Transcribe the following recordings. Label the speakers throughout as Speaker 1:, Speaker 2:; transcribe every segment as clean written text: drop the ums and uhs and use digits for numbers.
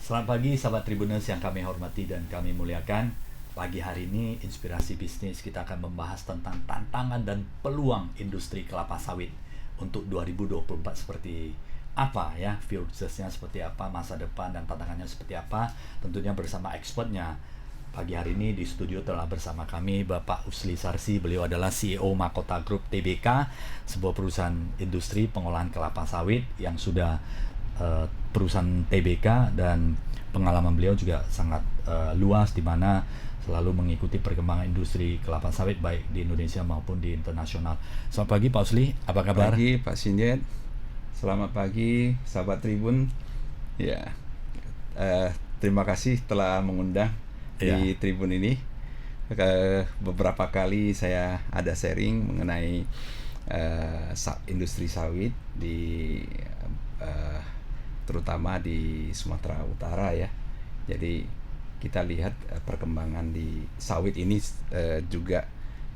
Speaker 1: Selamat pagi sahabat Tribuners yang kami hormati dan kami muliakan. Pagi hari ini Inspirasi Bisnis kita akan membahas tentang tantangan dan peluang industri kelapa sawit untuk 2024 seperti apa ya, futuresnya seperti apa, masa depan dan tantangannya seperti apa. Tentunya bersama expertnya. Pagi hari ini di studio telah bersama kami Bapak Usli Sarsi. Beliau adalah CEO Mahkota Group Tbk, sebuah perusahaan industri pengolahan kelapa sawit yang sudah perusahaan Tbk, dan pengalaman beliau juga sangat luas, di mana selalu mengikuti perkembangan industri kelapa sawit baik di Indonesia maupun di internasional. Selamat pagi Pak Usli, apa kabar?
Speaker 2: Pagi Pak Sinjet, selamat pagi sahabat Tribun. Ya, terima kasih telah mengundang di Tribun ini. Beberapa kali saya ada sharing mengenai industri sawit di terutama di Sumatera Utara ya. Jadi kita lihat perkembangan di sawit ini juga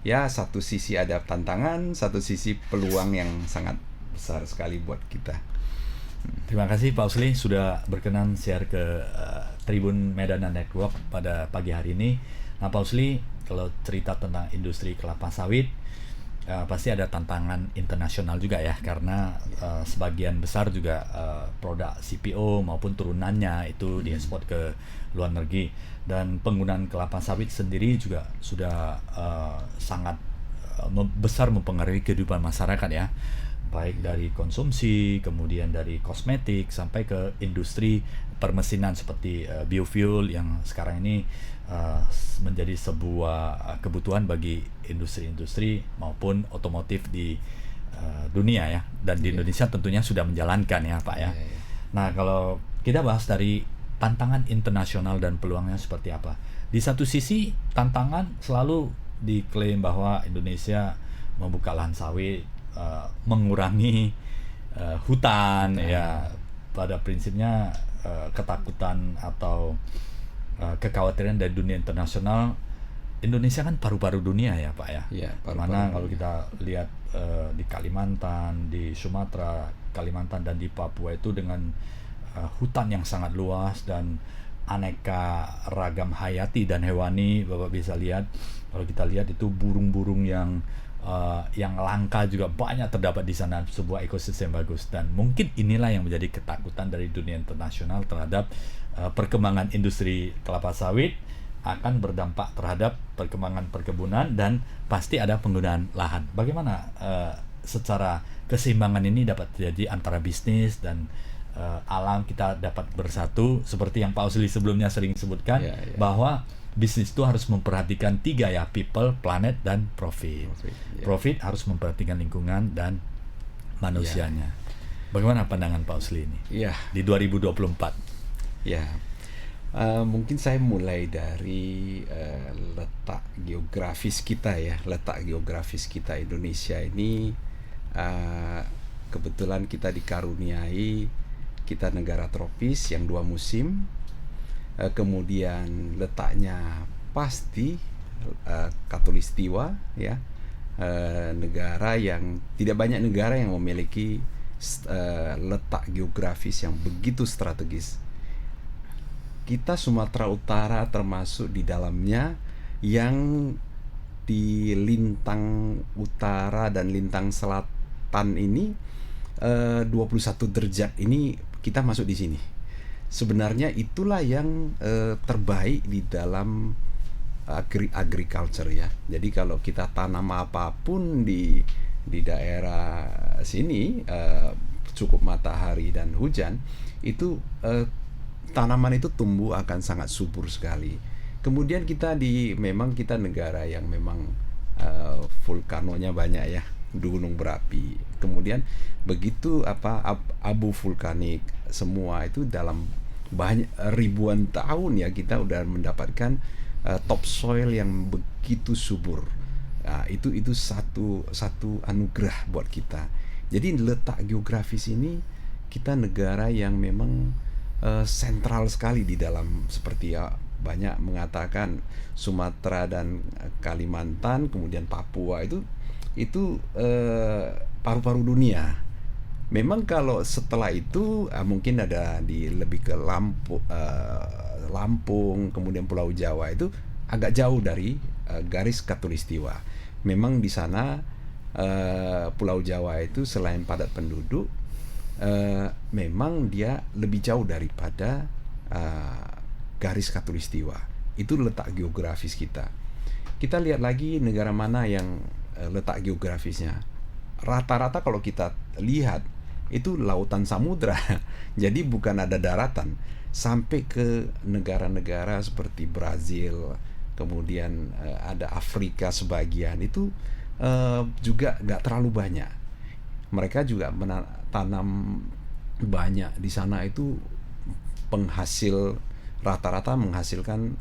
Speaker 2: ya, satu sisi ada tantangan, satu sisi peluang yang sangat besar sekali buat kita.
Speaker 1: Terima kasih Pak Usli sudah berkenan share ke Tribun Medan Network pada pagi hari ini. Nah Pak Usli, kalau cerita tentang industri kelapa sawit pasti ada tantangan internasional juga ya, karena sebagian besar juga produk CPO maupun turunannya itu diekspor ke luar negeri, dan penggunaan kelapa sawit sendiri juga sudah sangat besar mempengaruhi kehidupan masyarakat ya, baik dari konsumsi, kemudian dari kosmetik sampai ke industri permesinan seperti biofuel yang sekarang ini menjadi sebuah kebutuhan bagi industri-industri maupun otomotif di dunia ya, dan di Indonesia tentunya sudah menjalankan ya Pak ya. Nah kalau kita bahas dari tantangan internasional dan peluangnya seperti apa, di satu sisi tantangan selalu diklaim bahwa Indonesia membuka lahan sawit, mengurangi hutan ya, pada prinsipnya ketakutan atau kekhawatiran dari dunia internasional. Indonesia kan paru-paru dunia ya Pak ya, mana kalau kita lihat di Kalimantan, di Sumatera, Kalimantan dan di Papua itu dengan hutan yang sangat luas dan aneka ragam hayati dan hewani. Bapak bisa lihat, kalau kita lihat itu burung-burung yang langka juga banyak terdapat di sana, sebuah ekosistem bagus. Dan mungkin inilah yang menjadi ketakutan dari dunia internasional terhadap perkembangan industri kelapa sawit akan berdampak terhadap perkembangan perkebunan dan pasti ada penggunaan lahan. Bagaimana secara keseimbangan ini dapat terjadi antara bisnis dan alam, kita dapat bersatu seperti yang Pak Usli sebelumnya sering sebutkan, bahwa bisnis itu harus memperhatikan 3 ya, people, planet, dan profit. Profit harus memperhatikan lingkungan dan manusianya. Bagaimana pandangan Pak Usli ini di 2024?
Speaker 2: Ya, mungkin saya mulai dari letak geografis kita ya. Letak geografis kita Indonesia ini kebetulan kita dikaruniai, kita negara tropis yang 2 musim. Kemudian letaknya pasti Katulistiwa ya, negara yang tidak banyak negara yang memiliki letak geografis yang begitu strategis. Kita Sumatera Utara termasuk di dalamnya, yang di lintang utara dan lintang selatan ini 21 derajat ini kita masuk di sini. Sebenarnya itulah yang terbaik di dalam agriculture ya. Jadi kalau kita tanam apapun di daerah sini, cukup matahari dan hujan, itu tanaman itu tumbuh akan sangat subur sekali. Kemudian memang kita negara yang memang vulkanonya banyak ya, gunung berapi. Kemudian begitu abu vulkanik semua itu dalam banyak ribuan tahun ya, kita udah mendapatkan topsoil yang begitu subur. Nah, itu satu anugerah buat kita. Jadi letak geografis ini, kita negara yang memang sentral sekali di dalam, seperti ya banyak mengatakan Sumatera dan Kalimantan, kemudian Papua itu paru-paru dunia. Memang kalau setelah itu mungkin ada lebih ke Lampung, kemudian Pulau Jawa itu agak jauh dari garis khatulistiwa. Memang di sana Pulau Jawa itu selain padat penduduk, memang dia lebih jauh daripada garis khatulistiwa. Itu letak geografis kita. Kita lihat lagi negara mana yang letak geografisnya. Rata-rata kalau kita lihat itu lautan samudra. Jadi bukan ada daratan. Sampai ke negara-negara seperti Brazil, kemudian ada Afrika sebagian, itu juga nggak terlalu banyak. Mereka juga tanam banyak di sana, itu penghasil rata-rata menghasilkan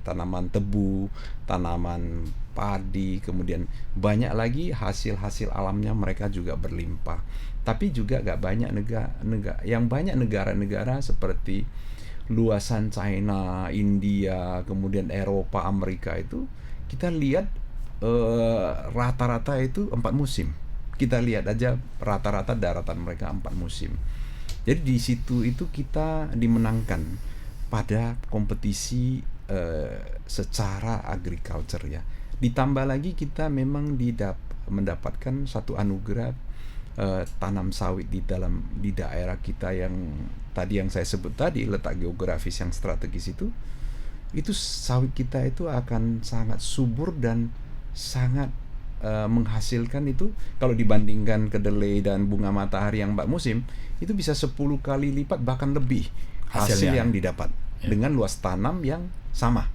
Speaker 2: tanaman tebu, tanaman padi, kemudian banyak lagi hasil-hasil alamnya mereka juga berlimpah. Tapi juga gak banyak negara-negara seperti luasan China, India, kemudian Eropa, Amerika itu kita lihat rata-rata itu 4 musim. Kita lihat aja rata-rata daratan mereka 4 musim. Jadi di situ itu kita dimenangkan pada kompetisi secara agriculture ya. Ditambah lagi kita memang mendapatkan satu anugerah tanam sawit di daerah kita yang tadi yang saya sebut tadi, letak geografis yang strategis itu sawit kita itu akan sangat subur dan sangat menghasilkan itu kalau dibandingkan kedelai dan bunga matahari yang 4 musim itu bisa 10 kali lipat bahkan lebih hasil yang didapat dengan luas tanam yang sama.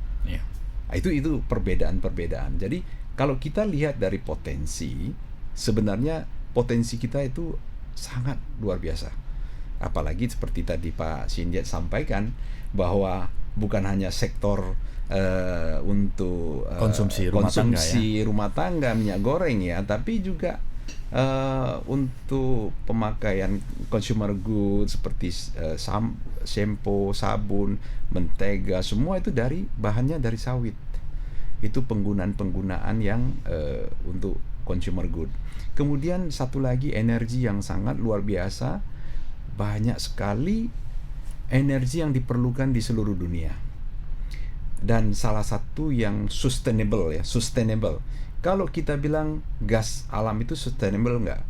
Speaker 2: Itu perbedaan-perbedaan. Jadi kalau kita lihat dari potensi, sebenarnya potensi kita itu sangat luar biasa. Apalagi seperti tadi Pak Sindiat sampaikan bahwa bukan hanya sektor untuk konsumsi rumah tangga minyak goreng ya, tapi juga untuk pemakaian consumer goods seperti shampoo, sabun, mentega, semua itu bahannya dari sawit. Itu penggunaan yang untuk consumer good. Kemudian satu lagi energi yang sangat luar biasa, banyak sekali energi yang diperlukan di seluruh dunia. Dan salah satu yang sustainable. Kalau kita bilang gas alam itu sustainable enggak?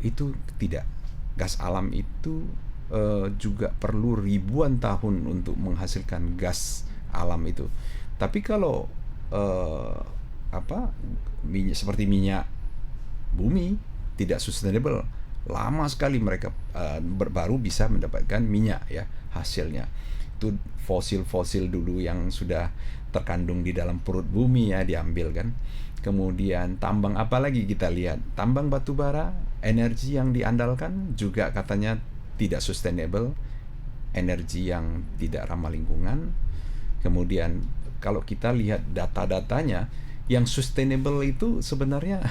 Speaker 2: Itu tidak. Gas alam itu juga perlu ribuan tahun untuk menghasilkan gas alam itu. Tapi kalau seperti minyak bumi tidak sustainable. Lama sekali mereka baru bisa mendapatkan minyak ya hasilnya. Itu fosil-fosil dulu yang sudah terkandung di dalam perut bumi ya diambil kan. Kemudian tambang apalagi kita lihat, tambang batu bara, energi yang diandalkan juga katanya tidak sustainable, energi yang tidak ramah lingkungan. Kemudian kalau kita lihat data-datanya, yang sustainable itu sebenarnya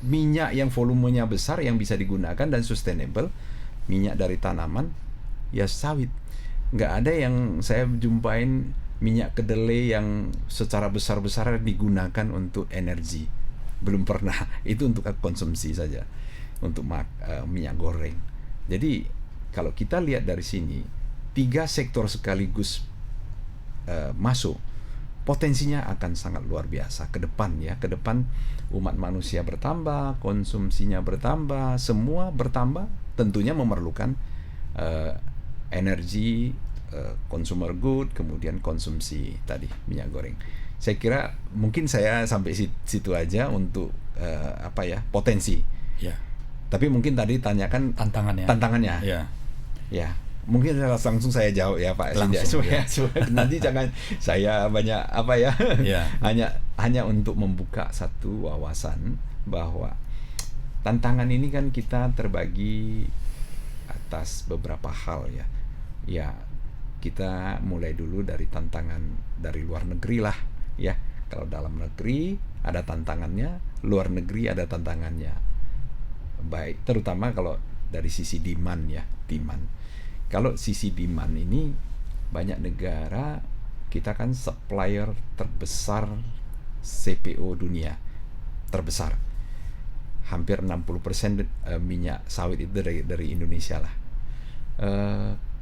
Speaker 2: minyak yang volumenya besar yang bisa digunakan dan sustainable, minyak dari tanaman ya sawit. Nggak ada yang saya jumpain minyak kedelai yang secara besar-besaran digunakan untuk energi. Belum pernah. Itu untuk konsumsi saja, untuk minyak goreng. Jadi kalau kita lihat dari sini, 3 sektor sekaligus masuk, potensinya akan sangat luar biasa ke depan ya. Ke depan umat manusia bertambah, konsumsinya bertambah, semua bertambah, tentunya memerlukan energi, consumer good, kemudian konsumsi tadi minyak goreng. Saya kira mungkin saya sampai situ aja untuk potensi.
Speaker 1: Ya.
Speaker 2: Tapi mungkin tadi tanyakan tantangannya. Ya. Mungkin langsung saya jawab ya Pak Sindiat, supaya nanti jangan saya banyak hanya untuk membuka satu wawasan bahwa tantangan ini kan kita terbagi atas beberapa hal ya. Ya, kita mulai dulu dari tantangan dari luar negeri lah ya. Kalau dalam negeri ada tantangannya, luar negeri ada tantangannya. Baik, terutama kalau dari sisi demand. Kalau sisi demand ini, banyak negara kita kan supplier terbesar CPO dunia, terbesar. hampir 60% minyak sawit itu dari Indonesia lah.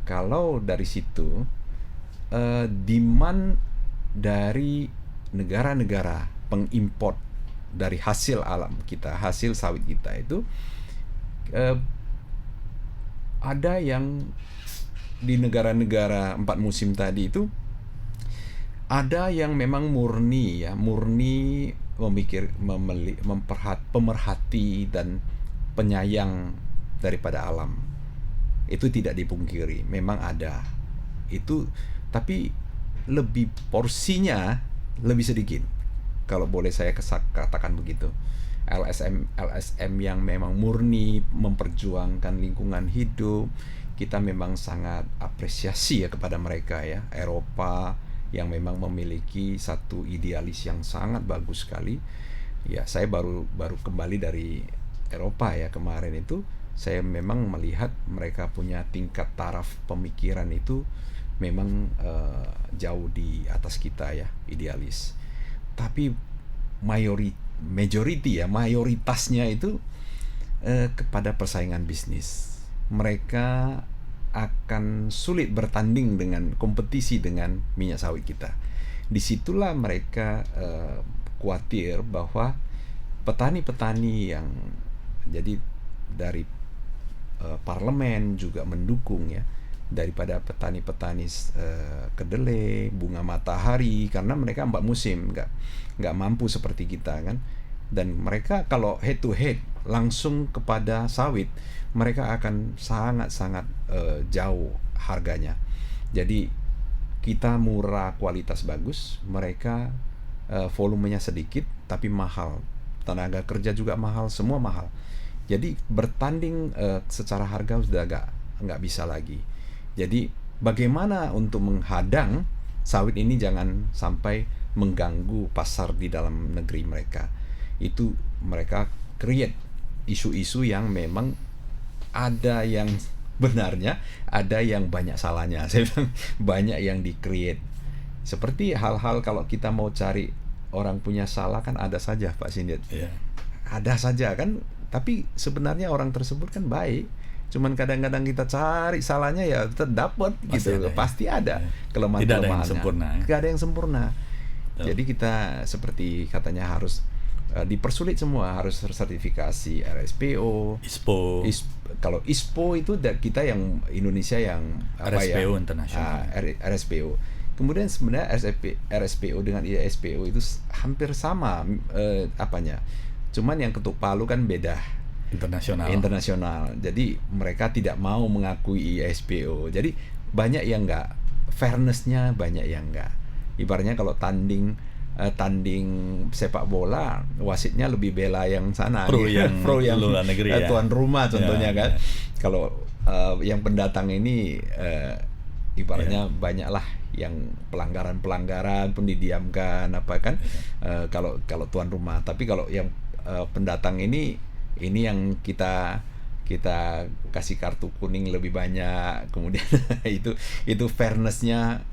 Speaker 2: Kalau dari situ demand dari negara-negara pengimport dari hasil alam kita, hasil sawit kita itu ada yang di negara-negara 4 musim tadi itu ada yang memang murni pemerhati dan penyayang daripada alam. Itu tidak dipungkiri, memang ada itu, tapi lebih porsinya lebih sedikit, kalau boleh saya katakan begitu. LSM yang memang murni memperjuangkan lingkungan hidup, kita memang sangat apresiasi ya kepada mereka ya. Eropa yang memang memiliki satu idealis yang sangat bagus sekali. Ya, saya baru kembali dari Eropa ya kemarin itu. Saya memang melihat mereka punya tingkat taraf pemikiran itu memang jauh di atas kita ya, idealis. Tapi mayoritasnya itu kepada persaingan bisnis. Mereka akan sulit bertanding dengan kompetisi dengan minyak sawit kita. Disitulah mereka khawatir bahwa petani-petani yang jadi dari parlemen juga mendukung ya, daripada petani-petani kedelai, bunga matahari, karena mereka 4 musim, nggak mampu seperti kita kan. Dan mereka kalau head to head langsung kepada sawit, mereka akan sangat-sangat jauh harganya. Jadi kita murah, kualitas bagus, mereka volumenya sedikit tapi mahal, tenaga kerja juga mahal, semua mahal. Jadi bertanding secara harga sudah nggak bisa lagi. Jadi bagaimana untuk menghadang sawit ini jangan sampai mengganggu pasar di dalam negeri mereka. Itu mereka create isu-isu yang memang ada yang benarnya, ada yang banyak salahnya. Saya bilang banyak yang di-create. Seperti hal-hal kalau kita mau cari orang punya salah kan ada saja Pak Sindiat.
Speaker 1: Yeah.
Speaker 2: Ada saja kan, tapi sebenarnya orang tersebut kan baik. Cuman kadang-kadang kita cari salahnya ya tetap dapat gitu. Pasti ada kelemahan-kelemahannya.
Speaker 1: Tidak ada yang sempurna.
Speaker 2: Tidak ada yang sempurna. Jadi kita seperti katanya harus dipersulit semua, harus sertifikasi RSPO,
Speaker 1: ISPO.
Speaker 2: Kalau ISPO itu kita yang Indonesia yang
Speaker 1: RSPO internasional.
Speaker 2: RSPO. Kemudian sebenarnya RSPO dengan ISPO itu hampir sama apanya. Cuman yang ketuk palu kan beda. Internasional. Jadi mereka tidak mau mengakui ISPO. Jadi banyak yang enggak, fairness-nya banyak yang enggak. Ibaratnya kalau tanding sepak bola, wasitnya lebih bela yang sana,
Speaker 1: pro yang luar negeri
Speaker 2: tuan rumah contohnya kan. Kalau yang pendatang ini ibaratnya banyaklah yang pelanggaran pun didiamkan apa kan. Kalau tuan rumah, tapi kalau yang pendatang ini yang kita kasih kartu kuning lebih banyak, kemudian itu fairness-nya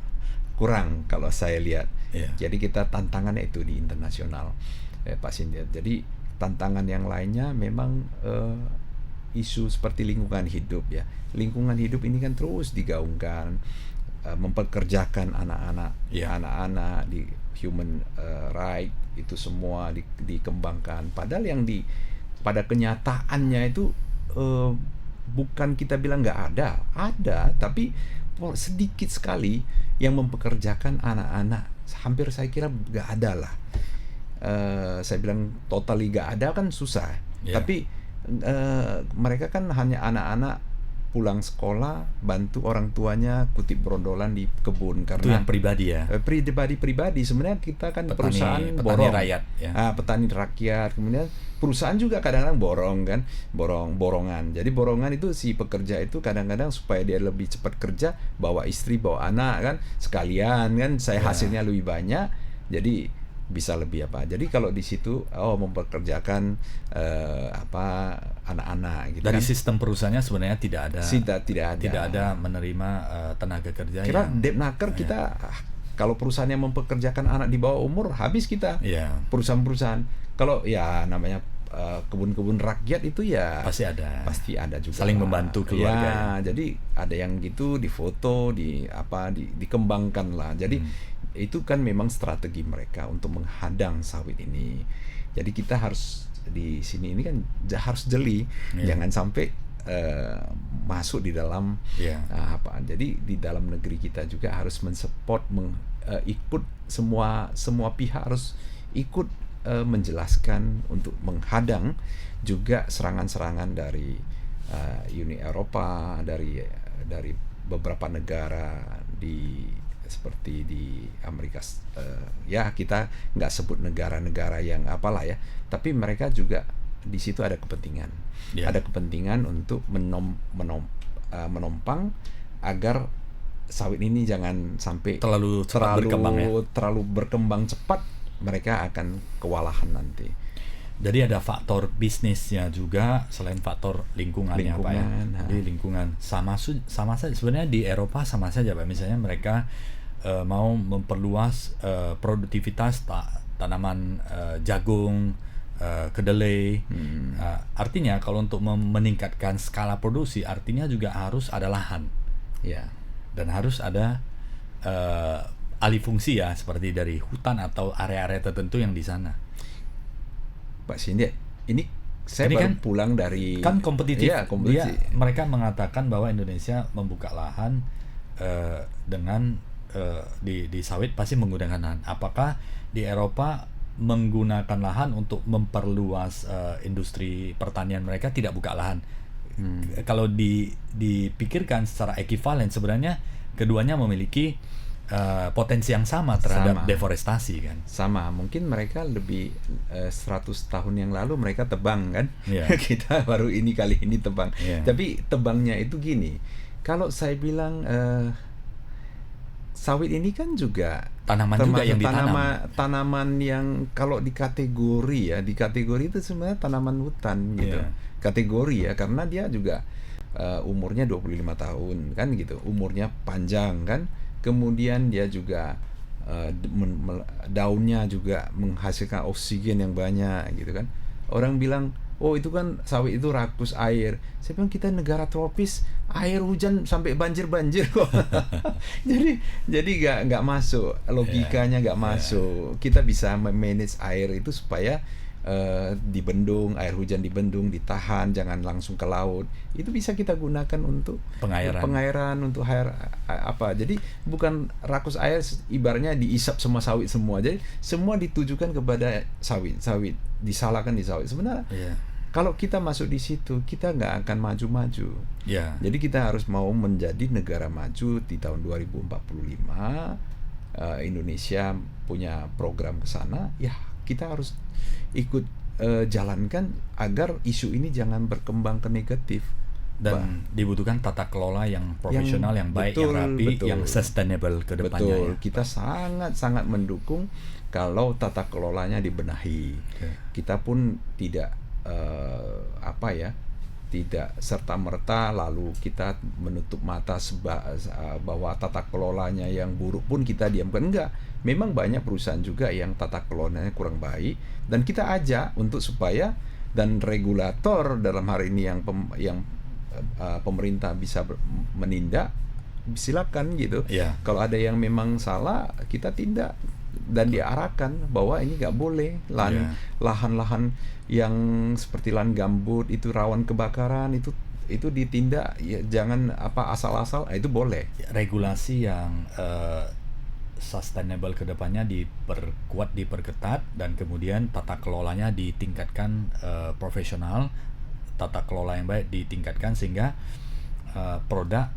Speaker 2: kurang kalau saya lihat. Jadi kita tantangannya itu di internasional, Pak Sindiat. Jadi tantangan yang lainnya memang isu seperti lingkungan hidup ya. Lingkungan hidup ini kan terus digaungkan, mempekerjakan anak-anak di human right itu semua dikembangkan. Padahal yang pada kenyataannya itu bukan kita bilang nggak ada, tapi sedikit sekali yang mempekerjakan anak-anak. Hampir saya kira nggak ada lah. Saya bilang totally nggak ada kan susah. Tapi mereka kan hanya anak-anak pulang sekolah bantu orang tuanya kutip berondolan di kebun, karena
Speaker 1: itu yang pribadi ya.
Speaker 2: Pribadi sebenarnya kita kan petani
Speaker 1: rakyat ya.
Speaker 2: Petani rakyat. Kemudian perusahaan juga kadang-kadang borongan. Jadi borongan itu si pekerja itu kadang-kadang supaya dia lebih cepat kerja, bawa istri, bawa anak kan sekalian kan, saya hasilnya lebih banyak. Jadi bisa lebih apa. Jadi kalau di situ mempekerjakan anak-anak gitu.
Speaker 1: Dari
Speaker 2: kan.
Speaker 1: Sistem perusahaannya sebenarnya tidak ada menerima tenaga kerja.
Speaker 2: Kira Depnaker kita kalau perusahaan yang mempekerjakan anak di bawah umur habis kita. Perusahaan-perusahaan kalau ya namanya kebun-kebun rakyat itu ya
Speaker 1: pasti ada
Speaker 2: juga
Speaker 1: saling membantu keluarga
Speaker 2: ya. Jadi ada yang gitu difoto, dikembangkan lah. Jadi itu kan memang strategi mereka untuk menghadang sawit ini. Jadi kita harus di sini ini kan harus jeli, jangan sampai masuk di dalam Jadi di dalam negeri kita juga harus mensupport, ikut semua pihak harus ikut menjelaskan untuk menghadang juga serangan-serangan dari Uni Eropa, dari beberapa negara seperti di Amerika. Ya kita nggak sebut negara-negara yang apalah ya, tapi mereka juga di situ ada kepentingan, ada kepentingan untuk menopang agar sawit ini jangan sampai
Speaker 1: terlalu
Speaker 2: berkembang cepat, mereka akan kewalahan nanti.
Speaker 1: Jadi ada faktor bisnisnya juga selain faktor lingkungannya Pak ya. Jadi lingkungan sama saja sebenarnya di Eropa sama saja Pak. Misalnya mereka mau memperluas produktivitas tanaman jagung, kedelai. Artinya kalau untuk meningkatkan skala produksi artinya juga harus ada lahan.
Speaker 2: Ya.
Speaker 1: Dan harus ada alih fungsi ya, seperti dari hutan atau area-area tertentu yang di sana.
Speaker 2: Pak Sindia, ini saya baru pulang dari
Speaker 1: kompetitif.
Speaker 2: Ya, kompetitif.
Speaker 1: Mereka mengatakan bahwa Indonesia membuka lahan dengan di sawit pasti menggunakan lahan. Apakah di Eropa menggunakan lahan untuk memperluas industri pertanian mereka, tidak buka lahan? Kalau dipikirkan secara ekivalen sebenarnya keduanya memiliki potensi yang sama terhadap deforestasi kan.
Speaker 2: Sama, mungkin mereka lebih 100 tahun yang lalu mereka tebang kan. Kita baru kali ini tebang. Tapi tebangnya itu gini, kalau saya bilang sawit ini kan juga
Speaker 1: tanaman juga yang ditanam.
Speaker 2: Tanaman yang kalau di kategori itu sebenarnya tanaman hutan gitu. Kategori ya, karena dia juga umurnya 25 tahun kan gitu. Umurnya panjang kan. Kemudian dia juga daunnya juga menghasilkan oksigen yang banyak gitu kan. Orang bilang, oh itu kan sawit itu rakus air. Saya bilang kita negara tropis, air hujan sampai banjir kok. jadi nggak masuk, logikanya nggak masuk. Kita bisa manage air itu supaya dibendung, air hujan dibendung, ditahan, jangan langsung ke laut. Itu bisa kita gunakan untuk pengairan untuk air apa. Jadi bukan rakus air ibaratnya diisap semua sawit semua. Jadi semua ditujukan kepada sawit, disalahkan di sawit. Sebenarnya kalau kita masuk di situ, kita nggak akan maju-maju. Jadi kita harus mau menjadi negara maju di tahun 2045. Indonesia punya program ke sana, ya kita harus ikut jalankan agar isu ini jangan berkembang ke negatif.
Speaker 1: Dan dibutuhkan tata kelola yang profesional, yang baik, yang rapi, yang sustainable ke depannya.
Speaker 2: Kita sangat-sangat mendukung kalau tata kelolanya dibenahi. Kita pun tidak tidak serta-merta lalu kita menutup mata bahwa tata kelolanya yang buruk pun kita diamkan. Enggak. Memang banyak perusahaan juga yang tata kelolanya kurang baik, dan kita ajak untuk supaya, dan regulator dalam hari ini yang pemerintah bisa menindak, silakan gitu. Kalau ada yang memang salah, kita tindak dan diarahkan bahwa ini nggak boleh. Lahan-lahan yang seperti lahan gambut itu rawan kebakaran, itu ditindak, ya jangan asal-asal. Itu boleh.
Speaker 1: Regulasi yang sustainable ke depannya diperkuat, diperketat, dan kemudian tata kelolanya ditingkatkan, profesional, tata kelola yang baik ditingkatkan sehingga produk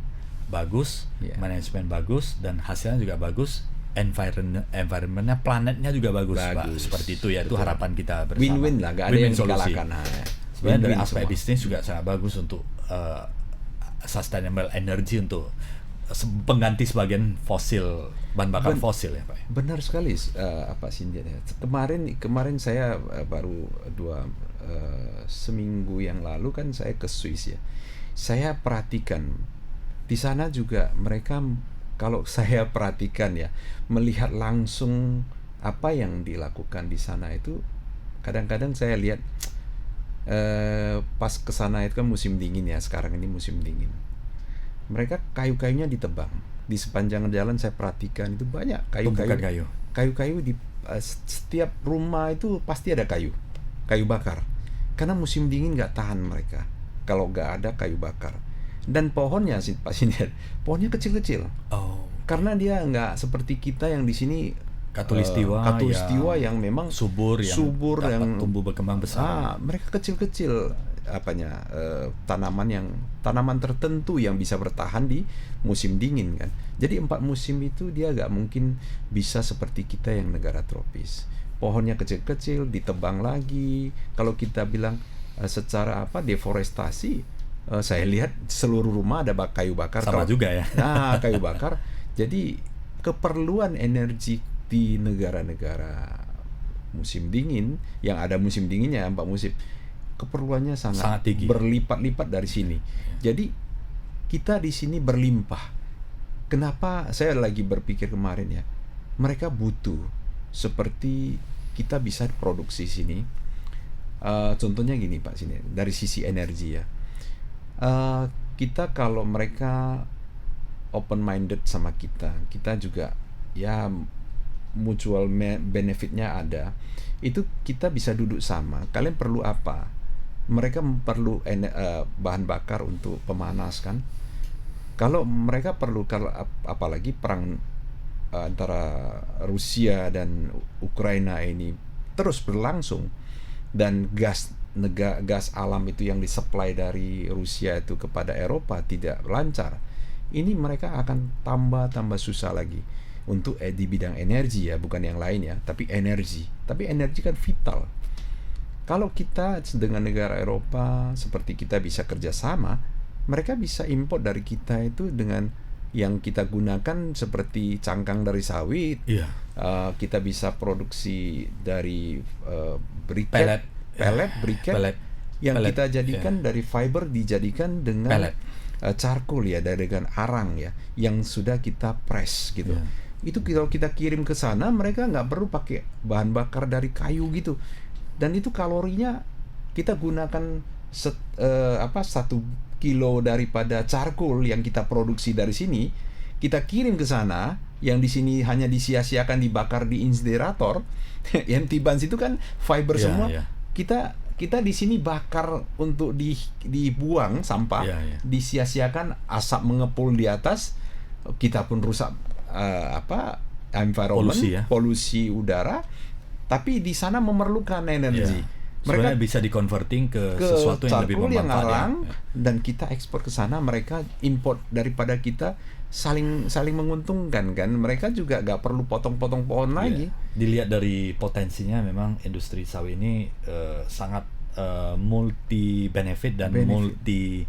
Speaker 1: bagus, manajemen bagus, dan hasilnya juga bagus. Environmentnya, planetnya juga bagus. Pak. Seperti itu ya. Betul. Itu harapan kita bersama.
Speaker 2: Win-win lah, gak ada yang dikalahkan.
Speaker 1: Sebenarnya dari aspek bisnis juga sangat bagus untuk sustainable energy, untuk pengganti sebagian fosil, bahan bakar fosil ya Pak.
Speaker 2: Benar sekali Pak Sindia. Kemarin saya baru seminggu yang lalu kan saya ke Swiss ya. Saya perhatikan di sana juga mereka, kalau saya perhatikan ya, melihat langsung apa yang dilakukan di sana itu, kadang-kadang saya lihat Pas kesana itu kan musim dingin ya, sekarang ini musim dingin. Mereka kayu-kayunya ditebang. Di sepanjang jalan saya perhatikan itu banyak
Speaker 1: Tumpukan
Speaker 2: kayu-kayu.
Speaker 1: kayu.
Speaker 2: Kayu-kayu di setiap rumah itu pasti ada kayu bakar. Karena musim dingin nggak tahan mereka kalau nggak ada kayu bakar. Dan pohonnya sih Pak Siniar, pohonnya kecil-kecil.
Speaker 1: Oh,
Speaker 2: Karena dia nggak seperti kita yang di sini
Speaker 1: Katulistiwa
Speaker 2: yang memang
Speaker 1: subur
Speaker 2: dapat
Speaker 1: yang tumbuh berkembang besar.
Speaker 2: mereka kecil-kecil tanaman tertentu yang bisa bertahan di musim dingin kan. Jadi 4 musim itu dia nggak mungkin bisa seperti kita yang negara tropis. Pohonnya kecil-kecil, ditebang lagi. Kalau kita bilang secara deforestasi, saya lihat seluruh rumah ada kayu bakar.
Speaker 1: Sama juga ya.
Speaker 2: Nah, kayu bakar. Jadi keperluan energi di negara-negara musim dingin yang ada musim dinginnya 4 musim, keperluannya sangat
Speaker 1: tinggi,
Speaker 2: berlipat-lipat dari sini. Jadi kita di sini berlimpah. Kenapa saya lagi berpikir kemarin ya, mereka butuh seperti kita bisa produksi sini. Contohnya gini Pak sini dari sisi energi ya. Kita kalau mereka open minded sama kita juga ya mutual benefitnya ada. Itu kita bisa duduk sama. Kalian perlu apa? Mereka perlu bahan bakar untuk pemanas kan. Kalau mereka perlu, apalagi perang antara Rusia dan Ukraina ini terus berlangsung, dan gas alam itu yang disuplai dari Rusia itu kepada Eropa tidak lancar, ini mereka akan tambah susah lagi untuk di bidang energi ya, bukan yang lain ya, tapi energi kan vital. Kalau kita dengan negara Eropa seperti kita bisa kerjasama, mereka bisa import dari kita itu dengan yang kita gunakan seperti cangkang dari sawit. Kita bisa produksi dari briket, yang kita jadikan dari fiber dijadikan dengan charcoal ya, dengan arang ya, yang sudah kita press gitu. Itu kalau kita kirim ke sana, mereka nggak perlu pakai bahan bakar dari kayu gitu. Dan itu kalorinya kita gunakan 1 kilo daripada charcoal yang kita produksi dari sini, kita kirim ke sana, yang di sini hanya disia-siakan dibakar di insinerator. Empty buns itu kan fiber semua. Kita di sini bakar untuk dibuang sampah, disia-siakan, asap mengepul di atas, kita pun rusak environment, polusi udara, tapi di sana memerlukan energi.
Speaker 1: Mereka bisa dikonverting ke sesuatu yang lebih bermanfaat
Speaker 2: dan kita ekspor ke sana, mereka import daripada kita, saling menguntungkan kan. Mereka juga gak perlu potong-potong pohon lagi.
Speaker 1: Dilihat dari potensinya, memang industri sawit ini sangat multi benefit dan multi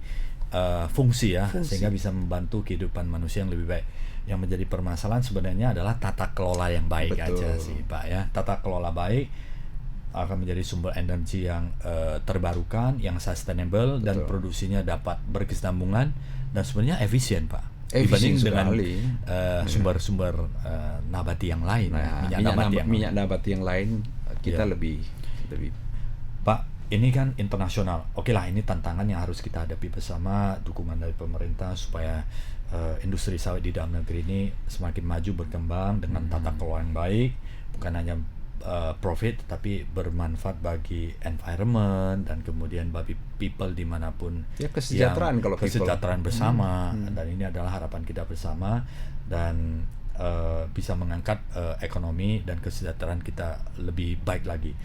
Speaker 1: fungsi ya, sehingga bisa membantu kehidupan manusia yang lebih baik. Yang menjadi permasalahan sebenarnya adalah tata kelola yang baik. Betul. Aja sih Pak ya. Tata kelola baik akan menjadi sumber energi yang terbarukan, yang sustainable. Betul. Dan produksinya dapat berkesinambungan dan sebenarnya efisien Pak, dibanding dengan sumber-sumber nabati yang lain.
Speaker 2: Minyak nabati yang lain kita lebih
Speaker 1: Pak, ini kan internasional. Oke lah, ini tantangan yang harus kita hadapi bersama, dukungan dari pemerintah supaya industri sawit di dalam negeri ini semakin maju berkembang dengan tata kelola yang baik, bukan hanya profit tapi bermanfaat bagi environment dan kemudian bagi people dimanapun
Speaker 2: ya, kesejahteraan
Speaker 1: bersama. Dan ini adalah harapan kita bersama, dan bisa mengangkat ekonomi dan kesejahteraan kita lebih baik lagi.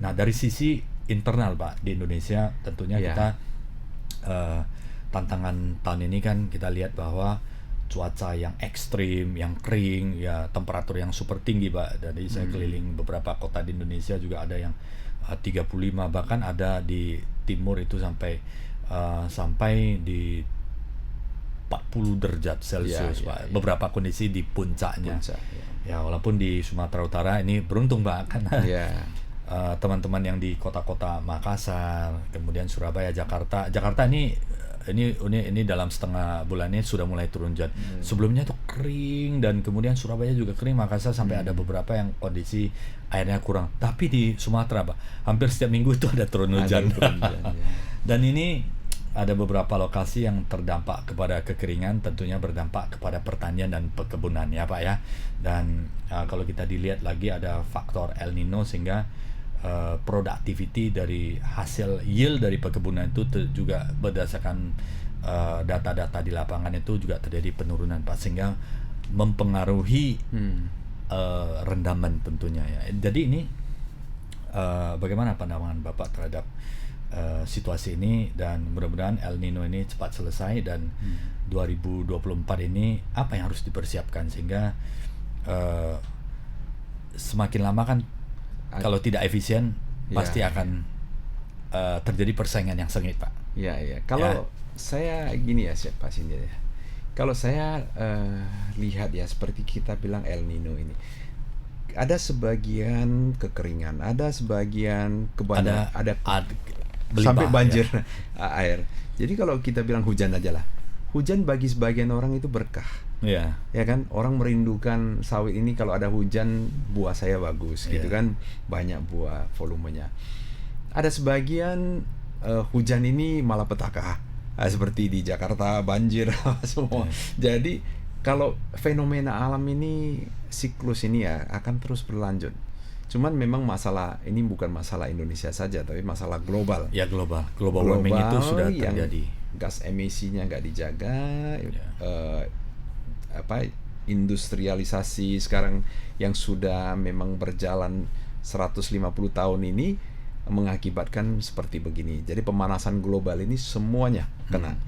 Speaker 1: Nah, dari sisi internal Pak, di Indonesia tentunya kita tantangan tahun ini kan kita lihat bahwa cuaca yang ekstrim, yang kering, ya temperatur yang super tinggi Pak. Jadi saya keliling beberapa kota di Indonesia juga ada yang 35, bahkan ada di timur itu sampai di 40 derajat Celcius Pak. Beberapa kondisi di puncaknya. Ya, walaupun di Sumatera Utara ini beruntung Pak, karena teman-teman yang di kota-kota Makassar, kemudian Surabaya, Jakarta ini ini dalam setengah bulan ini sudah mulai turun hujan. Sebelumnya tuh kering, dan kemudian Surabaya juga kering, Makassar sampai ada beberapa yang kondisi airnya kurang. Tapi di Sumatera, Pak, hampir setiap minggu itu ada turun hujan.
Speaker 2: Ya.
Speaker 1: Dan ini ada beberapa lokasi yang terdampak kepada kekeringan, tentunya berdampak kepada pertanian dan perkebunan ya Pak ya. Dan kalau kita dilihat lagi ada faktor El Nino, sehingga productivity dari hasil yield dari perkebunan itu juga berdasarkan data-data di lapangan itu juga terjadi penurunan Pak, sehingga mempengaruhi rendaman tentunya ya. Jadi ini bagaimana pandangan Bapak terhadap situasi ini, dan mudah-mudahan El Nino ini cepat selesai, dan 2024 ini apa yang harus dipersiapkan sehingga semakin lama kan kalau tidak efisien pasti akan terjadi persaingan yang sengit Pak.
Speaker 2: Ya. Kalau saya gini ya Pak Sindia ya. Kalau saya lihat ya, seperti kita bilang El Nino ini, ada sebagian kekeringan, ada sebagian kebanyakan, ada sampai banjir air. Jadi kalau kita bilang hujan aja lah, hujan bagi sebagian orang itu berkah. Ya kan, orang merindukan sawit ini, kalau ada hujan buah saya bagus gitu kan, banyak buah volumenya. Ada sebagian hujan ini malah petaka, seperti di Jakarta banjir semua. Jadi kalau fenomena alam ini, siklus ini ya akan terus berlanjut. Cuman memang masalah ini bukan masalah Indonesia saja, tapi masalah global.
Speaker 1: Ya, global warming itu sudah terjadi.
Speaker 2: Gas emisinya nggak dijaga, industrialisasi sekarang yang sudah memang berjalan 150 tahun ini mengakibatkan seperti begini. Jadi pemanasan global ini semuanya kena.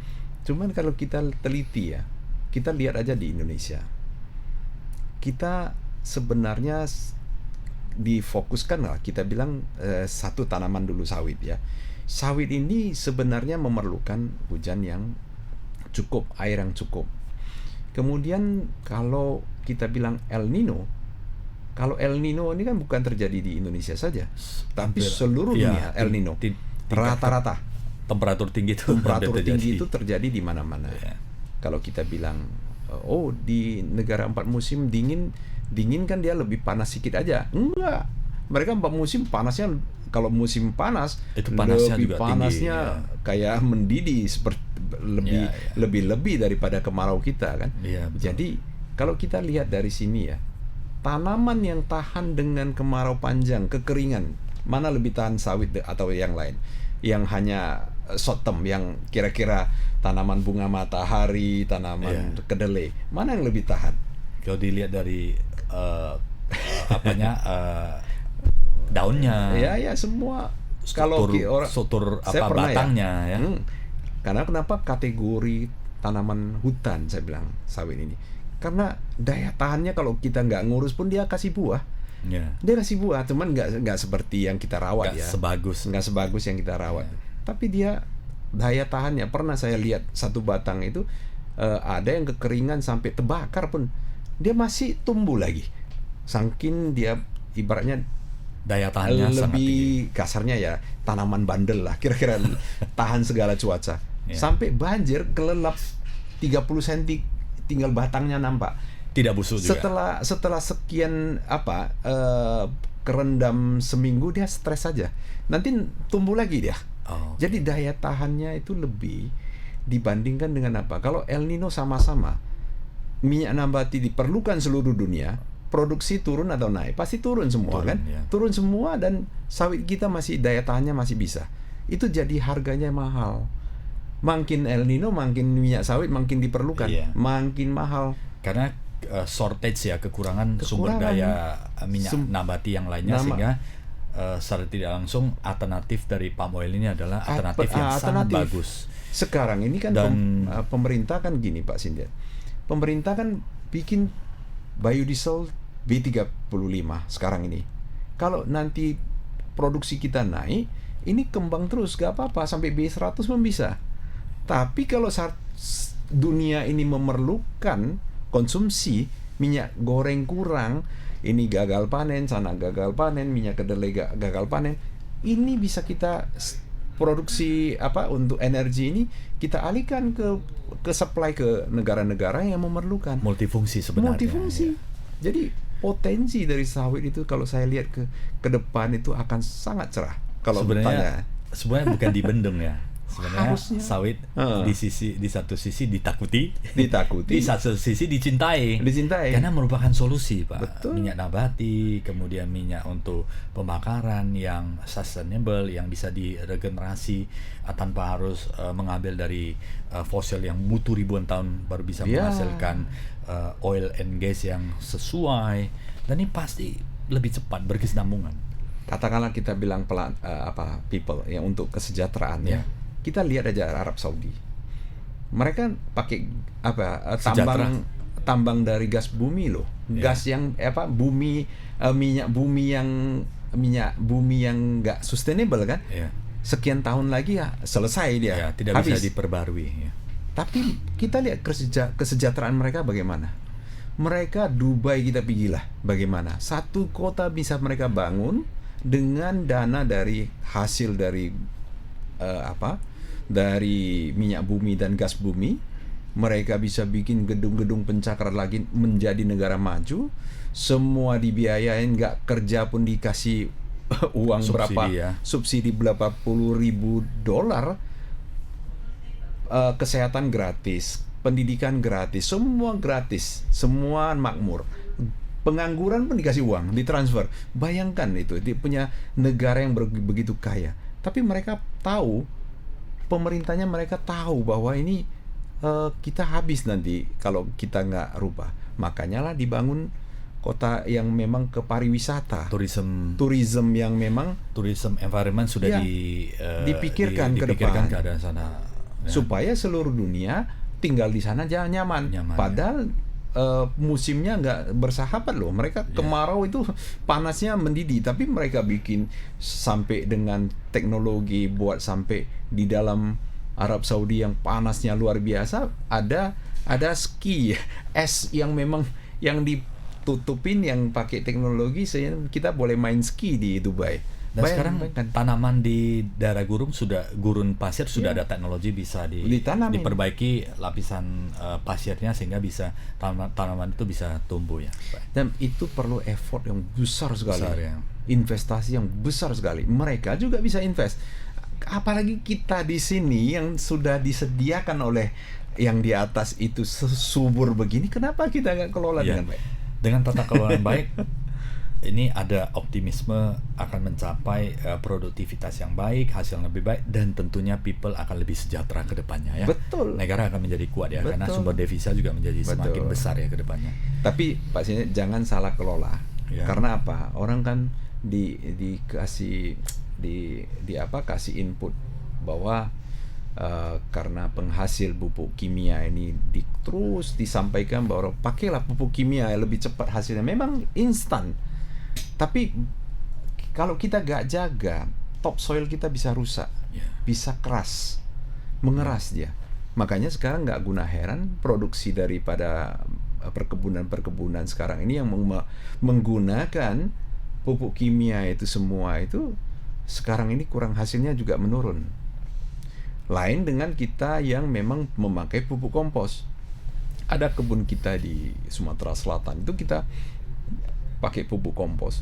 Speaker 2: Cuman kalau kita teliti ya, kita lihat aja di Indonesia, kita sebenarnya difokuskan lah, kita bilang satu tanaman dulu, sawit ya. Sawit ini sebenarnya memerlukan hujan yang cukup, air yang cukup. Kemudian kalau kita bilang El Nino, kalau El Nino ini kan bukan terjadi di Indonesia saja, tapi seluruh dunia El Nino. Rata-rata
Speaker 1: temperatur tinggi itu
Speaker 2: terjadi di mana-mana. Kalau kita bilang di negara 4 musim dingin kan dia lebih panas sedikit aja. Enggak. Mereka 4 musim panasnya, kalau musim panas
Speaker 1: itu panasnya
Speaker 2: lebih
Speaker 1: juga
Speaker 2: panasnya
Speaker 1: tinggi,
Speaker 2: kayak mendidih, seperti lebih daripada kemarau kita kan. Jadi kalau kita lihat dari sini ya, tanaman yang tahan dengan kemarau panjang, kekeringan, mana lebih tahan, sawit atau yang lain? Yang hanya short term, yang kira-kira tanaman bunga matahari, tanaman kedelai, mana yang lebih tahan?
Speaker 1: Kalau dilihat dari daunnya,
Speaker 2: ya semua,
Speaker 1: struktur batangnya ya.
Speaker 2: Karena kenapa kategori tanaman hutan saya bilang sawit ini? Karena daya tahannya kalau kita nggak ngurus pun dia kasih buah. Dia kasih buah, cuman nggak seperti yang kita rawat, nggak sebagus yang kita rawat. Tapi dia daya tahannya, pernah saya lihat satu batang itu ada yang kekeringan sampai terbakar pun dia masih tumbuh lagi. Saking dia ibaratnya
Speaker 1: daya tahannya
Speaker 2: lebih kasarnya ya, tanaman bandel lah kira-kira, tahan segala cuaca. Sampai banjir kelelap 30 cm tinggal batangnya nampak.
Speaker 1: Tidak busuk juga.
Speaker 2: Setelah sekian kerendam seminggu, dia stres saja. Nanti tumbuh lagi dia. Jadi daya tahannya itu lebih dibandingkan dengan apa? Kalau El Nino sama-sama, minyak nabati diperlukan seluruh dunia, produksi turun atau naik, pasti turun semua kan? Turun semua, dan sawit kita masih daya tahannya masih bisa. Itu jadi harganya mahal. Makin El Nino, makin minyak sawit makin diperlukan, makin mahal.
Speaker 1: Karena shortage ya, kekurangan sumber daya minyak nabati yang lainnya, sehingga secara tidak langsung alternatif dari palm oil ini adalah alternatif yang sangat bagus.
Speaker 2: Sekarang ini kan pemerintah kan gini Pak Sindian, pemerintah kan bikin biodiesel B35 sekarang ini. Kalau nanti produksi kita naik, ini kembang terus, gak apa-apa, sampai B100 pun bisa. Tapi kalau saat dunia ini memerlukan konsumsi minyak goreng kurang, ini gagal panen, sana gagal panen, minyak kedelai gagal panen, ini bisa kita produksi untuk energi ini kita alihkan ke supply ke negara-negara yang memerlukan.
Speaker 1: Multifungsi sebenarnya.
Speaker 2: Multifungsi.
Speaker 1: Ya.
Speaker 2: Jadi potensi dari sawit itu kalau saya lihat ke depan itu akan sangat cerah. Kalau
Speaker 1: sebenarnya bukan dibendung ya. Sebenarnya
Speaker 2: harusnya
Speaker 1: sawit di satu sisi ditakuti,
Speaker 2: di
Speaker 1: satu sisi dicintai. Karena merupakan solusi, Pak.
Speaker 2: Betul.
Speaker 1: Minyak nabati, kemudian minyak untuk pembakaran yang sustainable, yang bisa diregenerasi tanpa harus mengambil dari fosil yang mutu ribuan tahun baru bisa menghasilkan oil and gas yang sesuai. Dan ini pasti lebih cepat, berkesinambungan.
Speaker 2: Katakanlah kita bilang people yang untuk kesejahteraan ya. Kita lihat aja Arab Saudi. Mereka pakai tambang dari gas bumi loh. Gas yang minyak bumi yang enggak sustainable kan? Sekian tahun lagi selesai dia.
Speaker 1: Tidak
Speaker 2: habis.
Speaker 1: Bisa diperbarui ya.
Speaker 2: Tapi kita lihat kesejahteraan mereka bagaimana. Mereka Dubai kita pergilah bagaimana. Satu kota bisa mereka bangun dengan dana dari hasil dari dari minyak bumi dan gas bumi. Mereka bisa bikin gedung-gedung pencakar lagi menjadi negara maju. Semua dibiayain, nggak kerja pun dikasih uang subsidi berapa puluh ribu dolar. Kesehatan gratis, pendidikan gratis, semua gratis, semua makmur. Pengangguran pun dikasih uang, ditransfer. Bayangkan itu, dia punya negara yang begitu kaya. Tapi mereka tahu, pemerintahnya mereka tahu bahwa ini kita habis nanti kalau kita nggak rubah. Makanya lah dibangun kota yang memang ke pariwisata, tourism yang memang
Speaker 1: tourism environment sudah
Speaker 2: dipikirkan ke
Speaker 1: depan
Speaker 2: depan
Speaker 1: keadaan sana ya.
Speaker 2: Supaya seluruh dunia tinggal di sana jangan nyaman. Padahal musimnya nggak bersahabat loh. Mereka kemarau itu panasnya mendidih, tapi mereka bikin sampai dengan teknologi buat sampai di dalam Arab Saudi yang panasnya luar biasa ada ski es yang memang yang ditutupin yang pakai teknologi sehingga kita boleh main ski di Dubai.
Speaker 1: Dan sekarang tanaman di daerah gurun pasir sudah ada teknologi bisa diperbaiki lapisan pasirnya sehingga bisa tanaman itu bisa tumbuh ya.
Speaker 2: Dan itu perlu effort yang besar sekali. Investasi yang besar sekali. Mereka juga bisa invest. Apalagi kita di sini yang sudah disediakan oleh yang di atas itu subur begini, kenapa kita nggak kelola dengan baik?
Speaker 1: Dengan tata kelola yang baik, ini ada optimisme akan mencapai produktivitas yang baik, hasil yang lebih baik, dan tentunya people akan lebih sejahtera ke depannya ya.
Speaker 2: Betul.
Speaker 1: Negara akan menjadi kuat ya, karena sumber devisa juga menjadi semakin besar ya ke depannya.
Speaker 2: Tapi Pak Sini jangan salah kelola. Karena apa? Orang kan kasih input bahwa karena penghasil pupuk kimia ini terus disampaikan bahwa pakailah pupuk kimia lebih cepat hasilnya. Memang instan. Tapi kalau kita gak jaga, topsoil kita bisa rusak, bisa keras, mengeras dia. Makanya sekarang gak guna heran produksi daripada perkebunan sekarang ini yang menggunakan pupuk kimia itu semua itu sekarang ini kurang hasilnya juga menurun. Lain dengan kita yang memang memakai pupuk kompos. Ada kebun kita di Sumatera Selatan itu kita pakai pupuk kompos.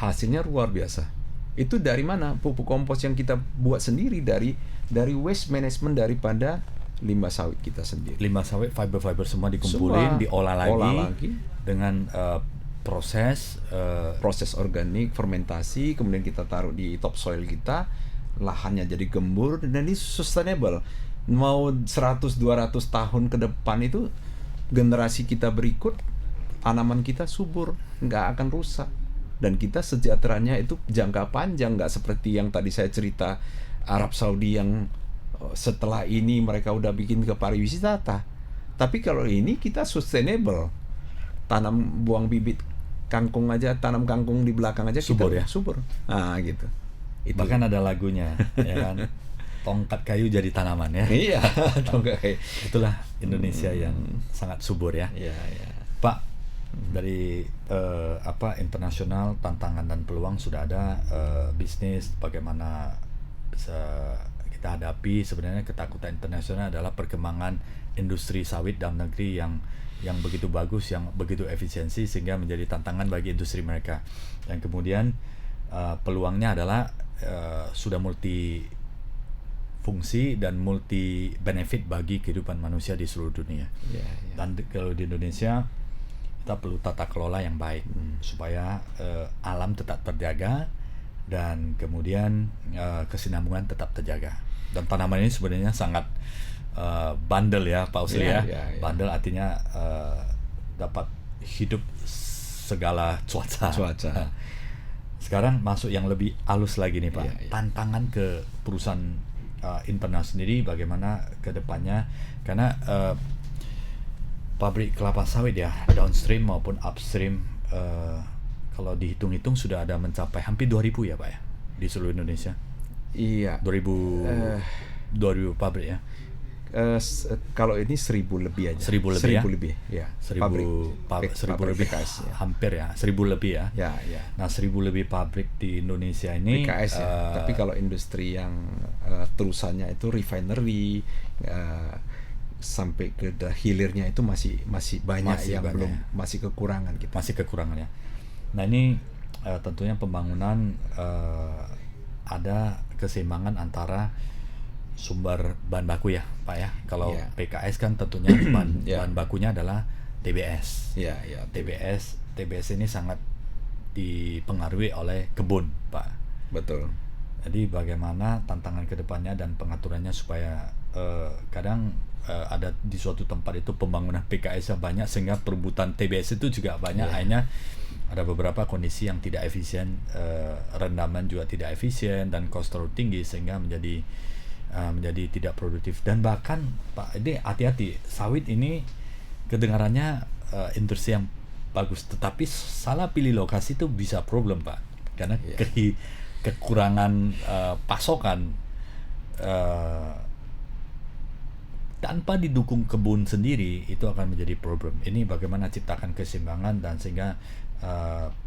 Speaker 2: Hasilnya luar biasa. Itu dari mana? Pupuk kompos yang kita buat sendiri dari waste management daripada limbah sawit kita sendiri.
Speaker 1: Limbah sawit, fiber semua dikumpulin, diolah lagi dengan proses
Speaker 2: organik, fermentasi, kemudian kita taruh di topsoil kita, lahannya jadi gembur, dan ini sustainable. Mau 100-200 tahun ke depan itu generasi kita berikut, tanaman kita subur, nggak akan rusak, dan kita sejahteranya itu jangka panjang, nggak seperti yang tadi saya cerita Arab Saudi yang setelah ini mereka udah bikin ke pariwisata. Tapi kalau ini kita sustainable, buang bibit kangkung aja, tanam kangkung di belakang aja
Speaker 1: subur
Speaker 2: kita
Speaker 1: ya?
Speaker 2: Subur. Gitu. Itu.
Speaker 1: Bahkan ada lagunya ya kan, tongkat kayu jadi tanaman ya.
Speaker 2: Iya, tongkat kayu.
Speaker 1: Itulah Indonesia yang sangat subur ya.
Speaker 2: Iya.
Speaker 1: Pak, dari internasional tantangan dan peluang sudah ada, bisnis bagaimana kita hadapi sebenarnya ketakutan internasional adalah perkembangan industri sawit dalam negeri yang begitu bagus, yang begitu efisiensi sehingga menjadi tantangan bagi industri mereka. Dan kemudian peluangnya adalah sudah multi fungsi dan multi benefit bagi kehidupan manusia di seluruh dunia. Dan kalau di Indonesia kita perlu tata kelola yang baik supaya alam tetap terjaga dan kemudian kesinambungan tetap terjaga. Dan tanaman ini sebenarnya sangat bandel ya Pak Usli ya. Bandel artinya dapat hidup segala cuaca. Sekarang masuk yang lebih halus lagi nih Pak. Tantangan ke perusahaan internal sendiri bagaimana ke depannya, karena pabrik kelapa sawit ya, downstream maupun upstream, kalau dihitung-hitung sudah ada mencapai hampir 2.000 ya Pak ya di seluruh Indonesia. 2.000 pabrik ya.
Speaker 2: Kalau ini 1.000 lebih aja.
Speaker 1: 1.000
Speaker 2: lebih ya.
Speaker 1: 1.000 lebih
Speaker 2: PKS, ya.
Speaker 1: Hampir ya, 1.000 lebih ya.
Speaker 2: Ya.
Speaker 1: Nah 1.000 lebih pabrik di Indonesia ini.
Speaker 2: PKS ya. Tapi kalau industri yang terusannya itu refinery, sampai ke hilirnya itu masih banyak yang belum, masih kekurangan gitu.
Speaker 1: Masih kekurangan ya. Nah ini tentunya pembangunan ada keseimbangan antara sumber bahan baku ya Pak ya. Kalau PKS kan tentunya bahan bakunya adalah TBS. TBS ini sangat dipengaruhi oleh kebun Pak.
Speaker 2: Betul.
Speaker 1: Jadi bagaimana tantangan kedepannya dan pengaturannya supaya kadang ada di suatu tempat itu pembangunan PKS yang banyak sehingga perebutan TBS itu juga banyak. Akhirnya ada beberapa kondisi yang tidak efisien, rendaman juga tidak efisien dan cost terlalu tinggi sehingga menjadi tidak produktif. Dan bahkan Pak, ini hati-hati, sawit ini kedengarannya industri yang bagus, tetapi salah pilih lokasi itu bisa problem Pak, karena kekurangan pasokan tanpa didukung kebun sendiri itu akan menjadi problem. Ini bagaimana ciptakan keseimbangan dan sehingga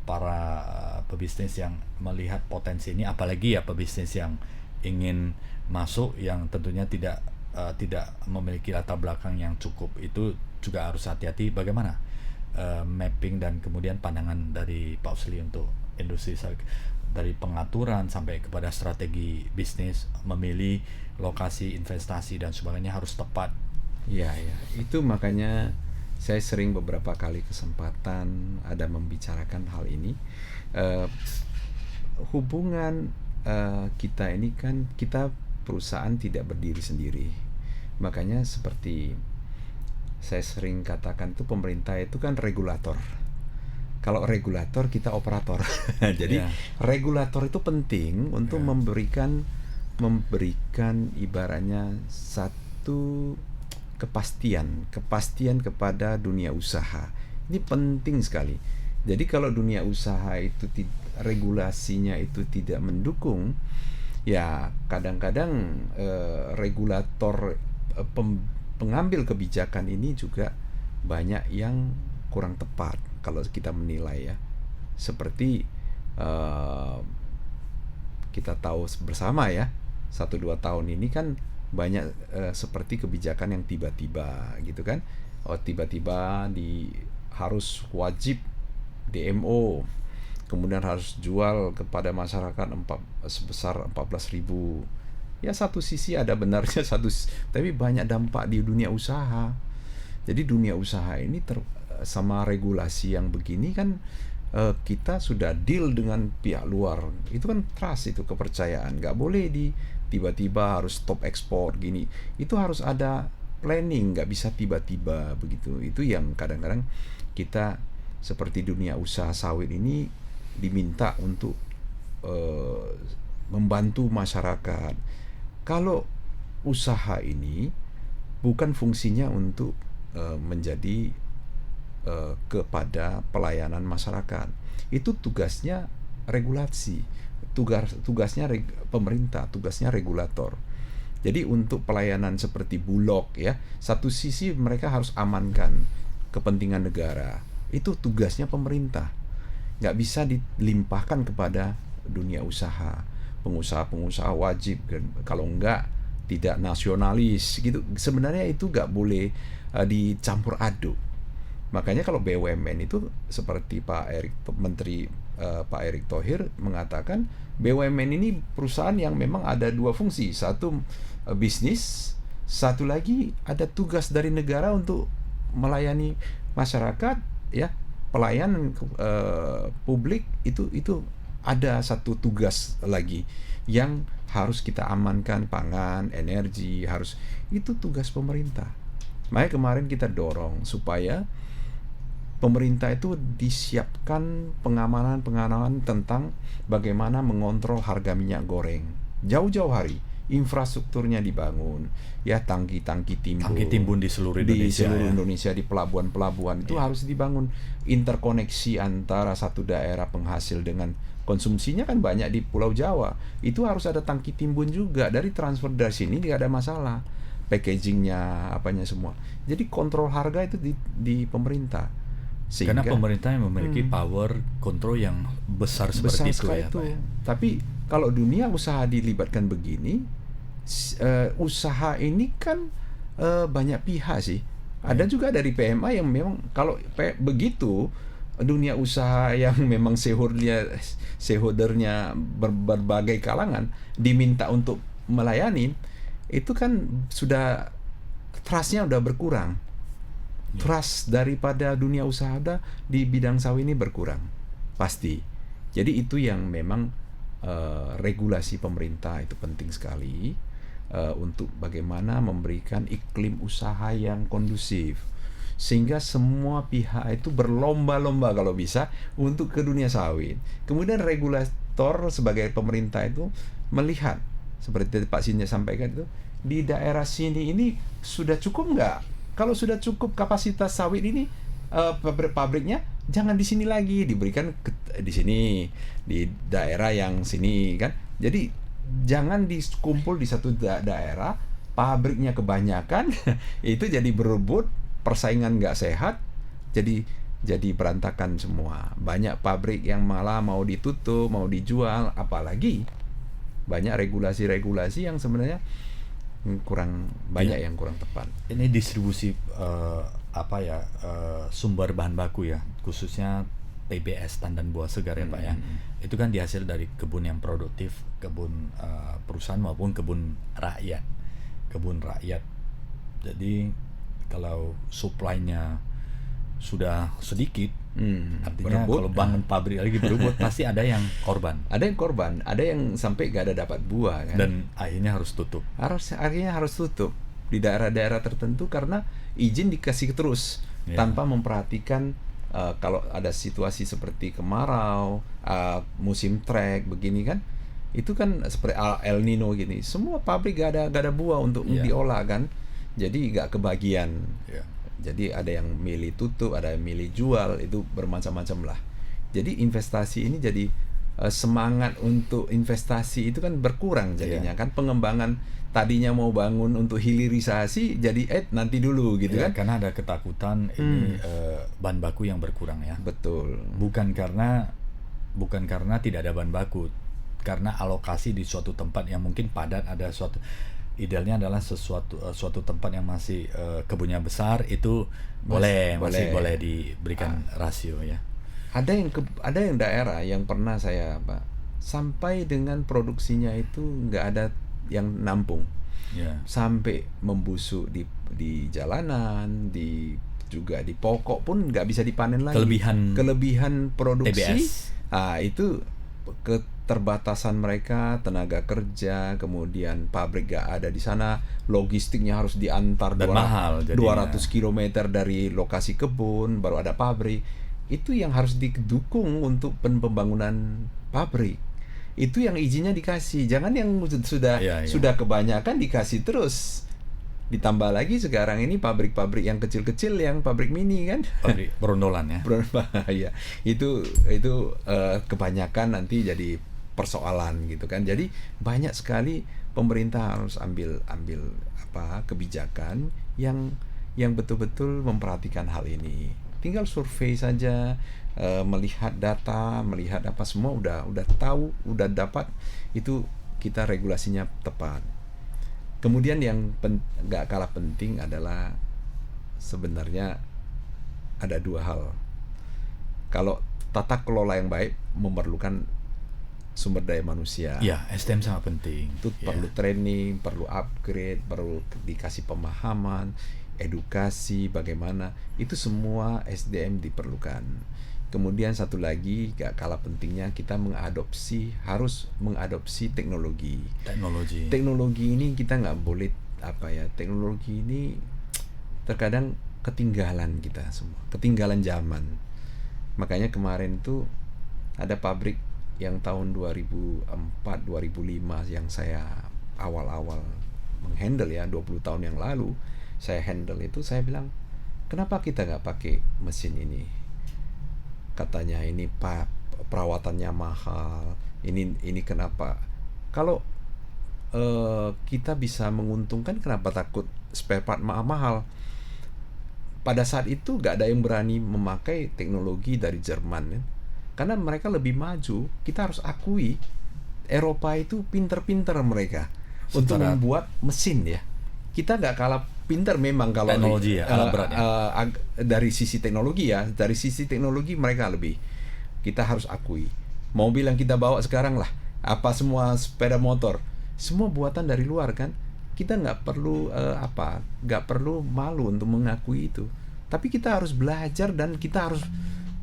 Speaker 1: para pebisnis yang melihat potensi ini, apalagi ya pebisnis yang ingin masuk yang tentunya tidak memiliki latar belakang yang cukup, itu juga harus hati-hati bagaimana mapping dan kemudian pandangan dari Pak Usli untuk industri dari pengaturan sampai kepada strategi bisnis, memilih lokasi investasi dan sebagainya harus tepat.
Speaker 2: Ya, itu makanya saya sering beberapa kali kesempatan ada membicarakan hal ini. Hubungan kita ini kan, kita perusahaan tidak berdiri sendiri. Makanya seperti saya sering katakan itu, pemerintah itu kan regulator. Kalau regulator, kita operator. Jadi regulator itu penting untuk memberikan ibaratnya satu kepastian kepada dunia usaha. Ini penting sekali. Jadi kalau dunia usaha itu regulasinya itu tidak mendukung, ya kadang-kadang regulator pengambil kebijakan ini juga banyak yang kurang tepat kalau kita menilai ya. Seperti kita tahu bersama ya, 1-2 tahun ini kan banyak seperti kebijakan yang tiba-tiba gitu kan. Tiba-tiba harus wajib DMO, kemudian harus jual kepada masyarakat sebesar 14.000. Ya satu sisi ada benarnya, tapi banyak dampak di dunia usaha. Jadi dunia usaha ini sama regulasi yang begini kan, kita sudah deal dengan pihak luar. Itu kan trust, itu kepercayaan. Nggak boleh tiba-tiba harus stop ekspor gini. Itu harus ada planning, nggak bisa tiba-tiba begitu. Itu yang kadang-kadang kita seperti dunia usaha sawit ini diminta untuk membantu masyarakat. Kalau usaha ini bukan fungsinya untuk menjadi kepada pelayanan masyarakat, itu tugasnya regulasi, tugasnya pemerintah, tugasnya regulator. Jadi untuk pelayanan seperti Bulog ya, satu sisi mereka harus amankan kepentingan negara, itu tugasnya pemerintah, nggak bisa dilimpahkan kepada dunia usaha. pengusaha-pengusaha wajib kan, kalau enggak tidak nasionalis gitu. Sebenarnya itu nggak boleh dicampur aduk. Makanya kalau BUMN itu seperti Pak Erick Thohir mengatakan, BUMN ini perusahaan yang memang ada dua fungsi, satu bisnis, satu lagi ada tugas dari negara untuk melayani masyarakat, ya, pelayanan publik. Itu ada satu tugas lagi yang harus kita amankan, pangan, energi, harus, itu tugas pemerintah. Makanya kemarin kita dorong supaya pemerintah itu disiapkan pengamanan tentang bagaimana mengontrol harga minyak goreng. Jauh-jauh hari infrastrukturnya dibangun, ya, tangki-tangki timbun
Speaker 1: di seluruh Indonesia,
Speaker 2: Indonesia, di pelabuhan-pelabuhan itu harus dibangun. Interkoneksi antara satu daerah penghasil dengan konsumsinya kan banyak di Pulau Jawa, itu harus ada tangki timbun juga. Dari transfer dari sini tidak ada masalah, packagingnya, apanya semua. Jadi kontrol harga itu di pemerintah. Sehingga,
Speaker 1: karena pemerintah yang memiliki power kontrol yang besar seperti itu, ya, Pak, ya.
Speaker 2: Tapi kalau dunia usaha dilibatkan begini, usaha ini kan banyak pihak sih. Ada juga dari PMA yang memang kalau begitu dunia usaha yang memang shareholdernya berbagai kalangan diminta untuk melayani, itu kan sudah trustnya udah berkurang. Trust daripada dunia usaha di bidang sawit ini berkurang pasti. Jadi itu yang memang regulasi pemerintah itu penting sekali untuk bagaimana memberikan iklim usaha yang kondusif, sehingga semua pihak itu berlomba-lomba kalau bisa untuk ke dunia sawit. Kemudian regulator sebagai pemerintah itu melihat seperti Pak Sinja sampaikan itu, di daerah sini ini sudah cukup nggak? Kalau sudah cukup kapasitas sawit ini, pabriknya, jangan di sini lagi, diberikan di sini, di daerah yang sini kan. Jadi jangan dikumpul di satu daerah, pabriknya kebanyakan, itu jadi berebut, persaingan nggak sehat, jadi berantakan semua. Banyak pabrik yang malah mau ditutup, mau dijual, apalagi banyak regulasi-regulasi yang sebenarnya kurang banyak, yang kurang tepat.
Speaker 1: Ini distribusi sumber bahan baku, ya, khususnya PBS, tandan buah segar, ya, Pak, ya. Itu kan dihasil dari kebun yang produktif, kebun perusahaan maupun kebun rakyat. Jadi kalau supply-nya sudah sedikit, artinya
Speaker 2: berebut,
Speaker 1: kalau bangun pabrik lagi berebut, pasti ada yang korban.
Speaker 2: Ada yang korban, ada yang sampai gak ada dapat buah kan.
Speaker 1: Dan akhirnya harus tutup.
Speaker 2: Akhirnya harus tutup di daerah-daerah tertentu karena izin dikasih terus, tanpa memperhatikan kalau ada situasi seperti kemarau, musim trek begini kan. Itu kan seperti El Nino gini, semua pabrik gak ada buah untuk diolah kan. Jadi gak kebagian. Jadi ada yang milih tutup, ada yang milih jual, itu bermacam-macam lah. Jadi investasi ini jadi semangat untuk investasi itu kan berkurang jadinya kan. Pengembangan tadinya mau bangun untuk hilirisasi jadi nanti dulu gitu kan.
Speaker 1: Karena ada ketakutan ini bahan baku yang berkurang, ya.
Speaker 2: Betul.
Speaker 1: Bukan karena tidak ada bahan baku, karena alokasi di suatu tempat yang mungkin padat, ada suatu, idealnya adalah suatu tempat yang masih kebunnya besar, itu masih boleh diberikan rasio, ya.
Speaker 2: Ada yang daerah yang pernah saya sampai dengan produksinya itu nggak ada yang nampung, sampai membusuk di jalanan, juga di pokok pun nggak bisa dipanen lagi. Kelebihan produksi TBS. Itu keterbatasan mereka, tenaga kerja, kemudian pabrik gak ada di sana, logistiknya harus diantar
Speaker 1: dan mahal,
Speaker 2: 200 km dari lokasi kebun baru ada pabrik. Itu yang harus didukung untuk pembangunan pabrik. Itu yang izinnya dikasih, jangan yang sudah kebanyakan dikasih terus. Ditambah lagi sekarang ini pabrik-pabrik yang kecil-kecil, yang pabrik mini kan,
Speaker 1: pabrik berondolan, ya.
Speaker 2: Ya, itu kebanyakan nanti jadi persoalan gitu kan. Jadi banyak sekali pemerintah harus ambil kebijakan yang betul-betul memperhatikan hal ini. tinggal survei saja, melihat data, melihat apa semua udah tahu, udah dapat, itu kita regulasinya tepat. Kemudian yang nggak kalah penting adalah sebenarnya ada dua hal. Kalau tata kelola yang baik memerlukan sumber daya manusia.
Speaker 1: Ya, SDM sangat penting.
Speaker 2: Itu perlu training, perlu upgrade, perlu dikasih pemahaman, edukasi bagaimana. Itu semua SDM diperlukan. Kemudian satu lagi gak kalah pentingnya, kita harus mengadopsi teknologi. Teknologi ini kita nggak boleh teknologi ini terkadang ketinggalan kita semua, ketinggalan zaman. Makanya kemarin tuh ada pabrik yang tahun 2004-2005 yang saya awal-awal menghandle ya, 20 tahun yang lalu saya handle itu, saya bilang, kenapa kita nggak pakai mesin ini? Katanya ini perawatannya mahal, ini kenapa? Kalau kita bisa menguntungkan, kenapa takut spare part mahal? Pada saat itu gak ada yang berani memakai teknologi dari Jerman ya. Karena mereka lebih maju. Kita harus akui, Eropa itu pinter-pinter mereka untuk membuat mesin ya. Kita gak kalah pinter memang kalau
Speaker 1: teknologi
Speaker 2: dari sisi teknologi ya. Dari sisi teknologi mereka lebih. Kita harus akui. Mobil yang kita bawa sekarang lah, apa semua sepeda motor, semua buatan dari luar kan. Kita nggak perlu nggak perlu malu untuk mengakui itu. Tapi kita harus belajar dan kita harus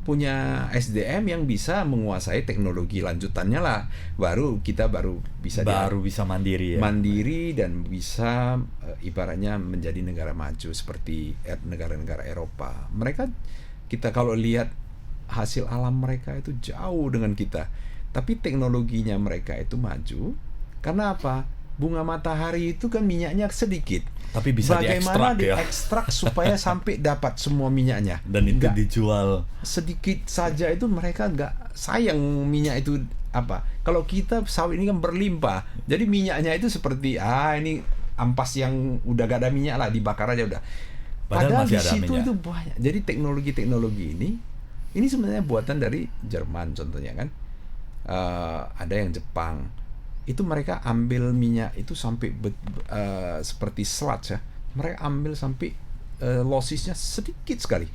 Speaker 2: punya SDM yang bisa menguasai teknologi lanjutannya lah. Kita bisa
Speaker 1: mandiri ya.
Speaker 2: Mandiri dan bisa ibaratnya menjadi negara maju seperti negara-negara Eropa. Kita kalau lihat hasil alam mereka itu jauh dengan kita. Tapi teknologinya mereka itu maju. Karena apa? Bunga matahari itu kan minyaknya sedikit.
Speaker 1: Tapi bisa
Speaker 2: bagaimana diekstrak supaya sampai dapat semua minyaknya.
Speaker 1: Dan itu dijual.
Speaker 2: Sedikit saja itu mereka nggak sayang minyak itu apa. Kalau kita sawit ini kan berlimpah. Jadi minyaknya itu seperti ini ampas yang udah gak ada minyak lah, dibakar aja udah. Padahal di situ itu banyak. Jadi teknologi ini sebenarnya buatan dari Jerman contohnya kan. Ada yang Jepang. Itu mereka ambil minyak itu sampai seperti sludge ya. Mereka ambil sampai lossesnya sedikit sekali.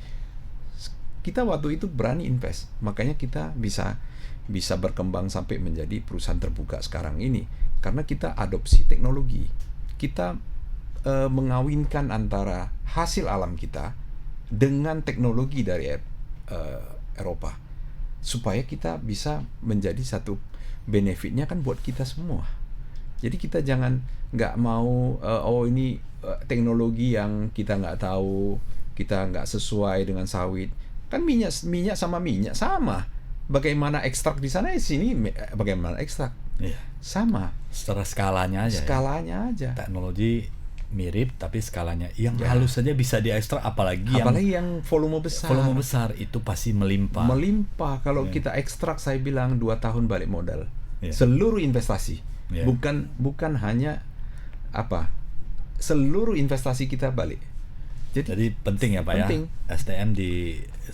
Speaker 2: Kita waktu itu berani invest. Makanya kita bisa berkembang sampai menjadi perusahaan terbuka sekarang ini. Karena kita adopsi teknologi. Kita mengawinkan antara hasil alam kita dengan teknologi dari Eropa. Supaya kita bisa menjadi satu benefitnya kan buat kita semua. Jadi kita jangan nggak mau ini teknologi yang kita nggak tahu, kita nggak sesuai dengan sawit. Kan minyak sama minyak sama. Bagaimana ekstrak di sana, di sini bagaimana ekstrak?
Speaker 1: Iya.
Speaker 2: Sama.
Speaker 1: Secara skalanya aja.
Speaker 2: aja.
Speaker 1: Teknologi mirip tapi skalanya yang halus saja bisa diekstrak, apalagi
Speaker 2: yang volume besar.
Speaker 1: Volume besar itu pasti melimpah.
Speaker 2: Kalau kita ekstrak, saya bilang 2 tahun balik modal. Seluruh investasi. Bukan hanya seluruh investasi kita balik.
Speaker 1: Jadi penting ya Pak ya. SDM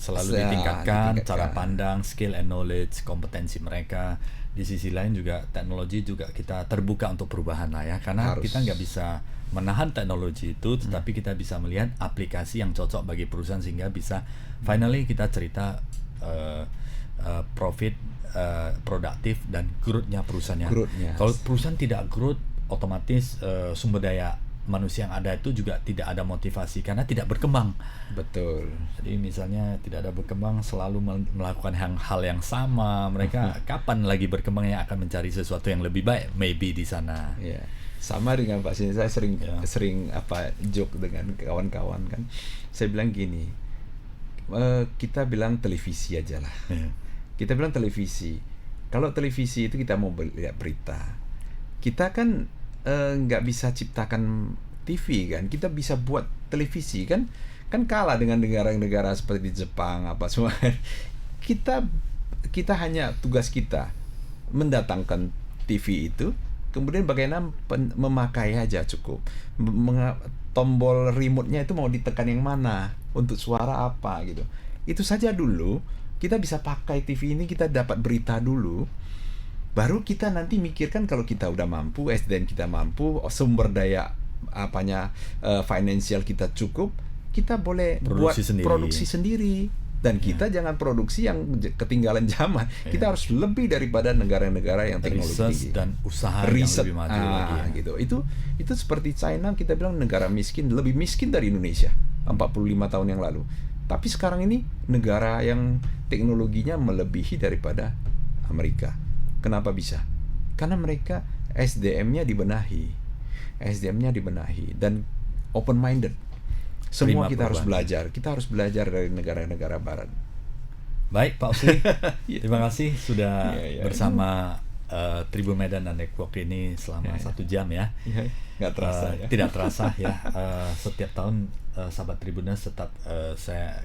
Speaker 1: selalu ditingkatkan, cara pandang, skill and knowledge, kompetensi mereka. Di sisi lain juga teknologi juga kita terbuka untuk perubahan lah ya. Karena kita nggak bisa menahan teknologi itu, tetapi kita bisa melihat aplikasi yang cocok bagi perusahaan sehingga bisa finally kita cerita profit, produktif dan growth-nya perusahaannya. Kalau perusahaan tidak growth, otomatis sumber daya manusia yang ada itu juga tidak ada motivasi karena tidak berkembang.
Speaker 2: Betul.
Speaker 1: Jadi misalnya tidak ada berkembang, selalu melakukan hal yang sama, mereka kapan lagi berkembangnya, akan mencari sesuatu yang lebih baik maybe di sana.
Speaker 2: Yeah. Sama dengan Pak Sini, saya sering joke dengan kawan-kawan kan. Saya bilang gini, kita bilang televisi aja lah. Kita bilang televisi. Kalau televisi itu kita mau lihat berita, kita kan nggak bisa ciptakan TV kan, kita bisa buat televisi kan kalah dengan negara-negara seperti Jepang apa semua. Kita hanya tugas kita mendatangkan TV itu, kemudian bagaimana memakai aja cukup. Tombol remote-nya itu mau ditekan yang mana, untuk suara apa gitu. Itu saja dulu, kita bisa pakai TV ini, kita dapat berita dulu, baru kita nanti mikirkan kalau kita udah mampu, SDM kita mampu, sumber daya finansial kita cukup, kita boleh buat produksi sendiri. Dan kita jangan produksi yang ketinggalan zaman. Kita harus lebih daripada negara-negara yang teknologi tinggi.
Speaker 1: Dan usaha yang lebih maju lagi.
Speaker 2: Gitu. Itu seperti China, kita bilang negara miskin, lebih miskin dari Indonesia 45 tahun yang lalu. Tapi sekarang ini negara yang teknologinya melebihi daripada Amerika. Kenapa bisa? Karena mereka SDM-nya dibenahi dan open minded. Semua kita harus belajar. Kita harus belajar dari negara-negara barat.
Speaker 1: Baik, Pak Osli. Terima kasih sudah bersama Tribun Medan dan Network ini selama 1 jam ya.
Speaker 2: Nggak terasa ya.
Speaker 1: Tidak terasa ya. Setiap tahun sahabat Tribuners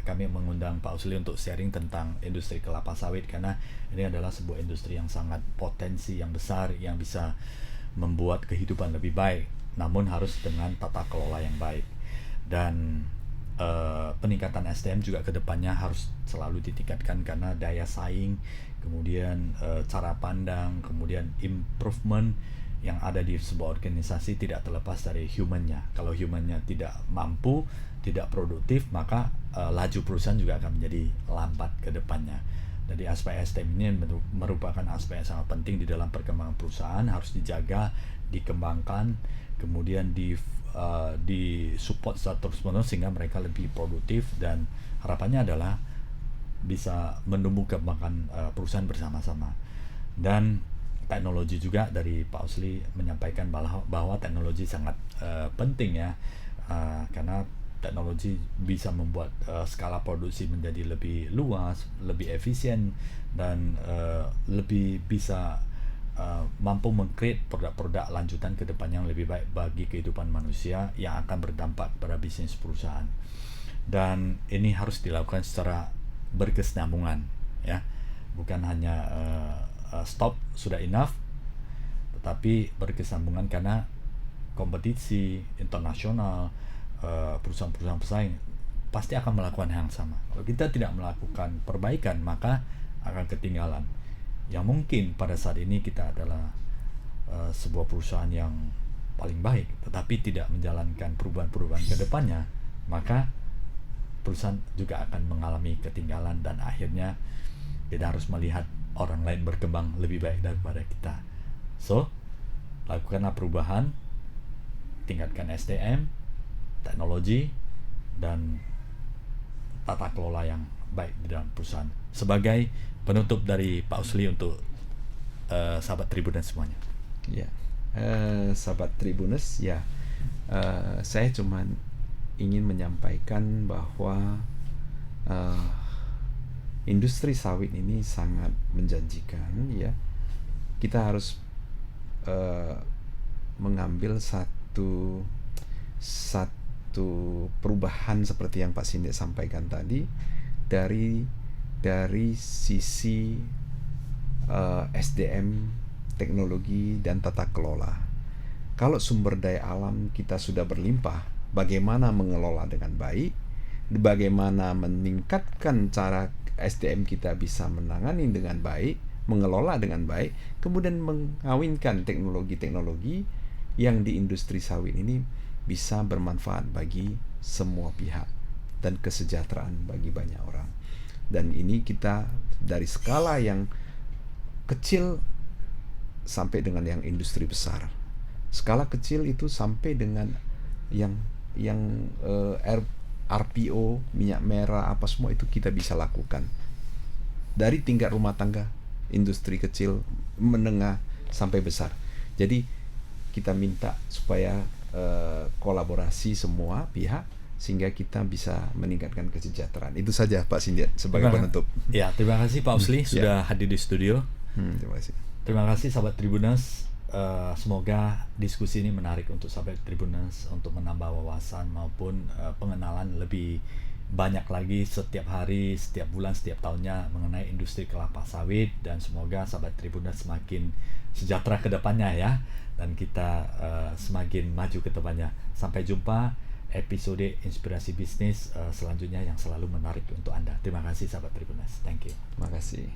Speaker 1: kami mengundang Pak Osli untuk sharing tentang industri kelapa sawit, karena ini adalah sebuah industri yang sangat potensi yang besar, yang bisa membuat kehidupan lebih baik, namun harus dengan tata kelola yang baik. Dan peningkatan SDM juga kedepannya harus selalu ditingkatkan, karena daya saing, kemudian cara pandang, kemudian improvement yang ada di sebuah organisasi tidak terlepas dari human-nya. Kalau human-nya tidak mampu, tidak produktif, maka laju perusahaan juga akan menjadi lambat ke depannya. Jadi aspek SDM ini merupakan aspek yang sangat penting di dalam perkembangan perusahaan, harus dijaga, dikembangkan, kemudian di support secara terus-menerus sehingga mereka lebih produktif, dan harapannya adalah bisa menumbuh kembangkan perusahaan bersama-sama. Dan teknologi juga, dari Pak Osli menyampaikan bahwa teknologi sangat penting ya, karena teknologi bisa membuat skala produksi menjadi lebih luas, lebih efisien, dan lebih bisa mampu meng-create produk-produk lanjutan ke depan yang lebih baik bagi kehidupan manusia, yang akan berdampak pada bisnis perusahaan. Dan ini harus dilakukan secara berkesinambungan ya, bukan hanya stop sudah enough, tetapi berkesinambungan, karena kompetisi internasional, perusahaan-perusahaan pesaing pasti akan melakukan hal yang sama. Kalau kita tidak melakukan perbaikan, maka akan ketinggalan. Yang mungkin pada saat ini kita adalah sebuah perusahaan yang paling baik, tetapi tidak menjalankan perubahan-perubahan ke depannya, maka perusahaan juga akan mengalami ketinggalan, dan akhirnya kita harus melihat orang lain berkembang lebih baik daripada kita. So, lakukanlah perubahan, tingkatkan SDM, teknologi, dan tata kelola yang baik di dalam perusahaan. Sebagai penutup dari Pak Osli untuk sahabat Tribuners semuanya.
Speaker 2: Ya, sahabat Tribuners ya, saya cuma ingin menyampaikan bahwa industri sawit ini sangat menjanjikan ya. Kita harus mengambil satu perubahan seperti yang Pak Sindik sampaikan tadi, dari sisi SDM, teknologi, dan tata kelola. Kalau sumber daya alam kita sudah berlimpah, bagaimana mengelola dengan baik, bagaimana meningkatkan cara SDM kita bisa menangani dengan baik, mengelola dengan baik, kemudian mengawinkan teknologi-teknologi yang di industri sawit ini bisa bermanfaat bagi semua pihak dan kesejahteraan bagi banyak orang. Dan ini kita dari skala yang kecil sampai dengan yang industri besar. Skala kecil itu sampai dengan yang RPO, minyak merah, apa semua itu kita bisa lakukan. Dari tingkat rumah tangga, industri kecil, menengah, sampai besar. Jadi kita minta supaya kolaborasi semua pihak, sehingga kita bisa meningkatkan kesejahteraan. Itu saja Pak Sindiat sebagai penutup.
Speaker 1: Ya, terima kasih Pak Osli sudah hadir di studio.
Speaker 2: Terima kasih.
Speaker 1: Terima kasih sahabat Tribuners. Semoga diskusi ini menarik untuk sahabat Tribuners untuk menambah wawasan maupun pengenalan lebih banyak lagi setiap hari, setiap bulan, setiap tahunnya mengenai industri kelapa sawit, dan semoga sahabat Tribuners semakin sejahtera ke depannya ya, dan kita semakin maju ke depannya. Sampai jumpa episode Inspirasi Bisnis selanjutnya yang selalu menarik untuk Anda. Terima kasih sahabat Tribuners. Thank you.
Speaker 2: Terima kasih.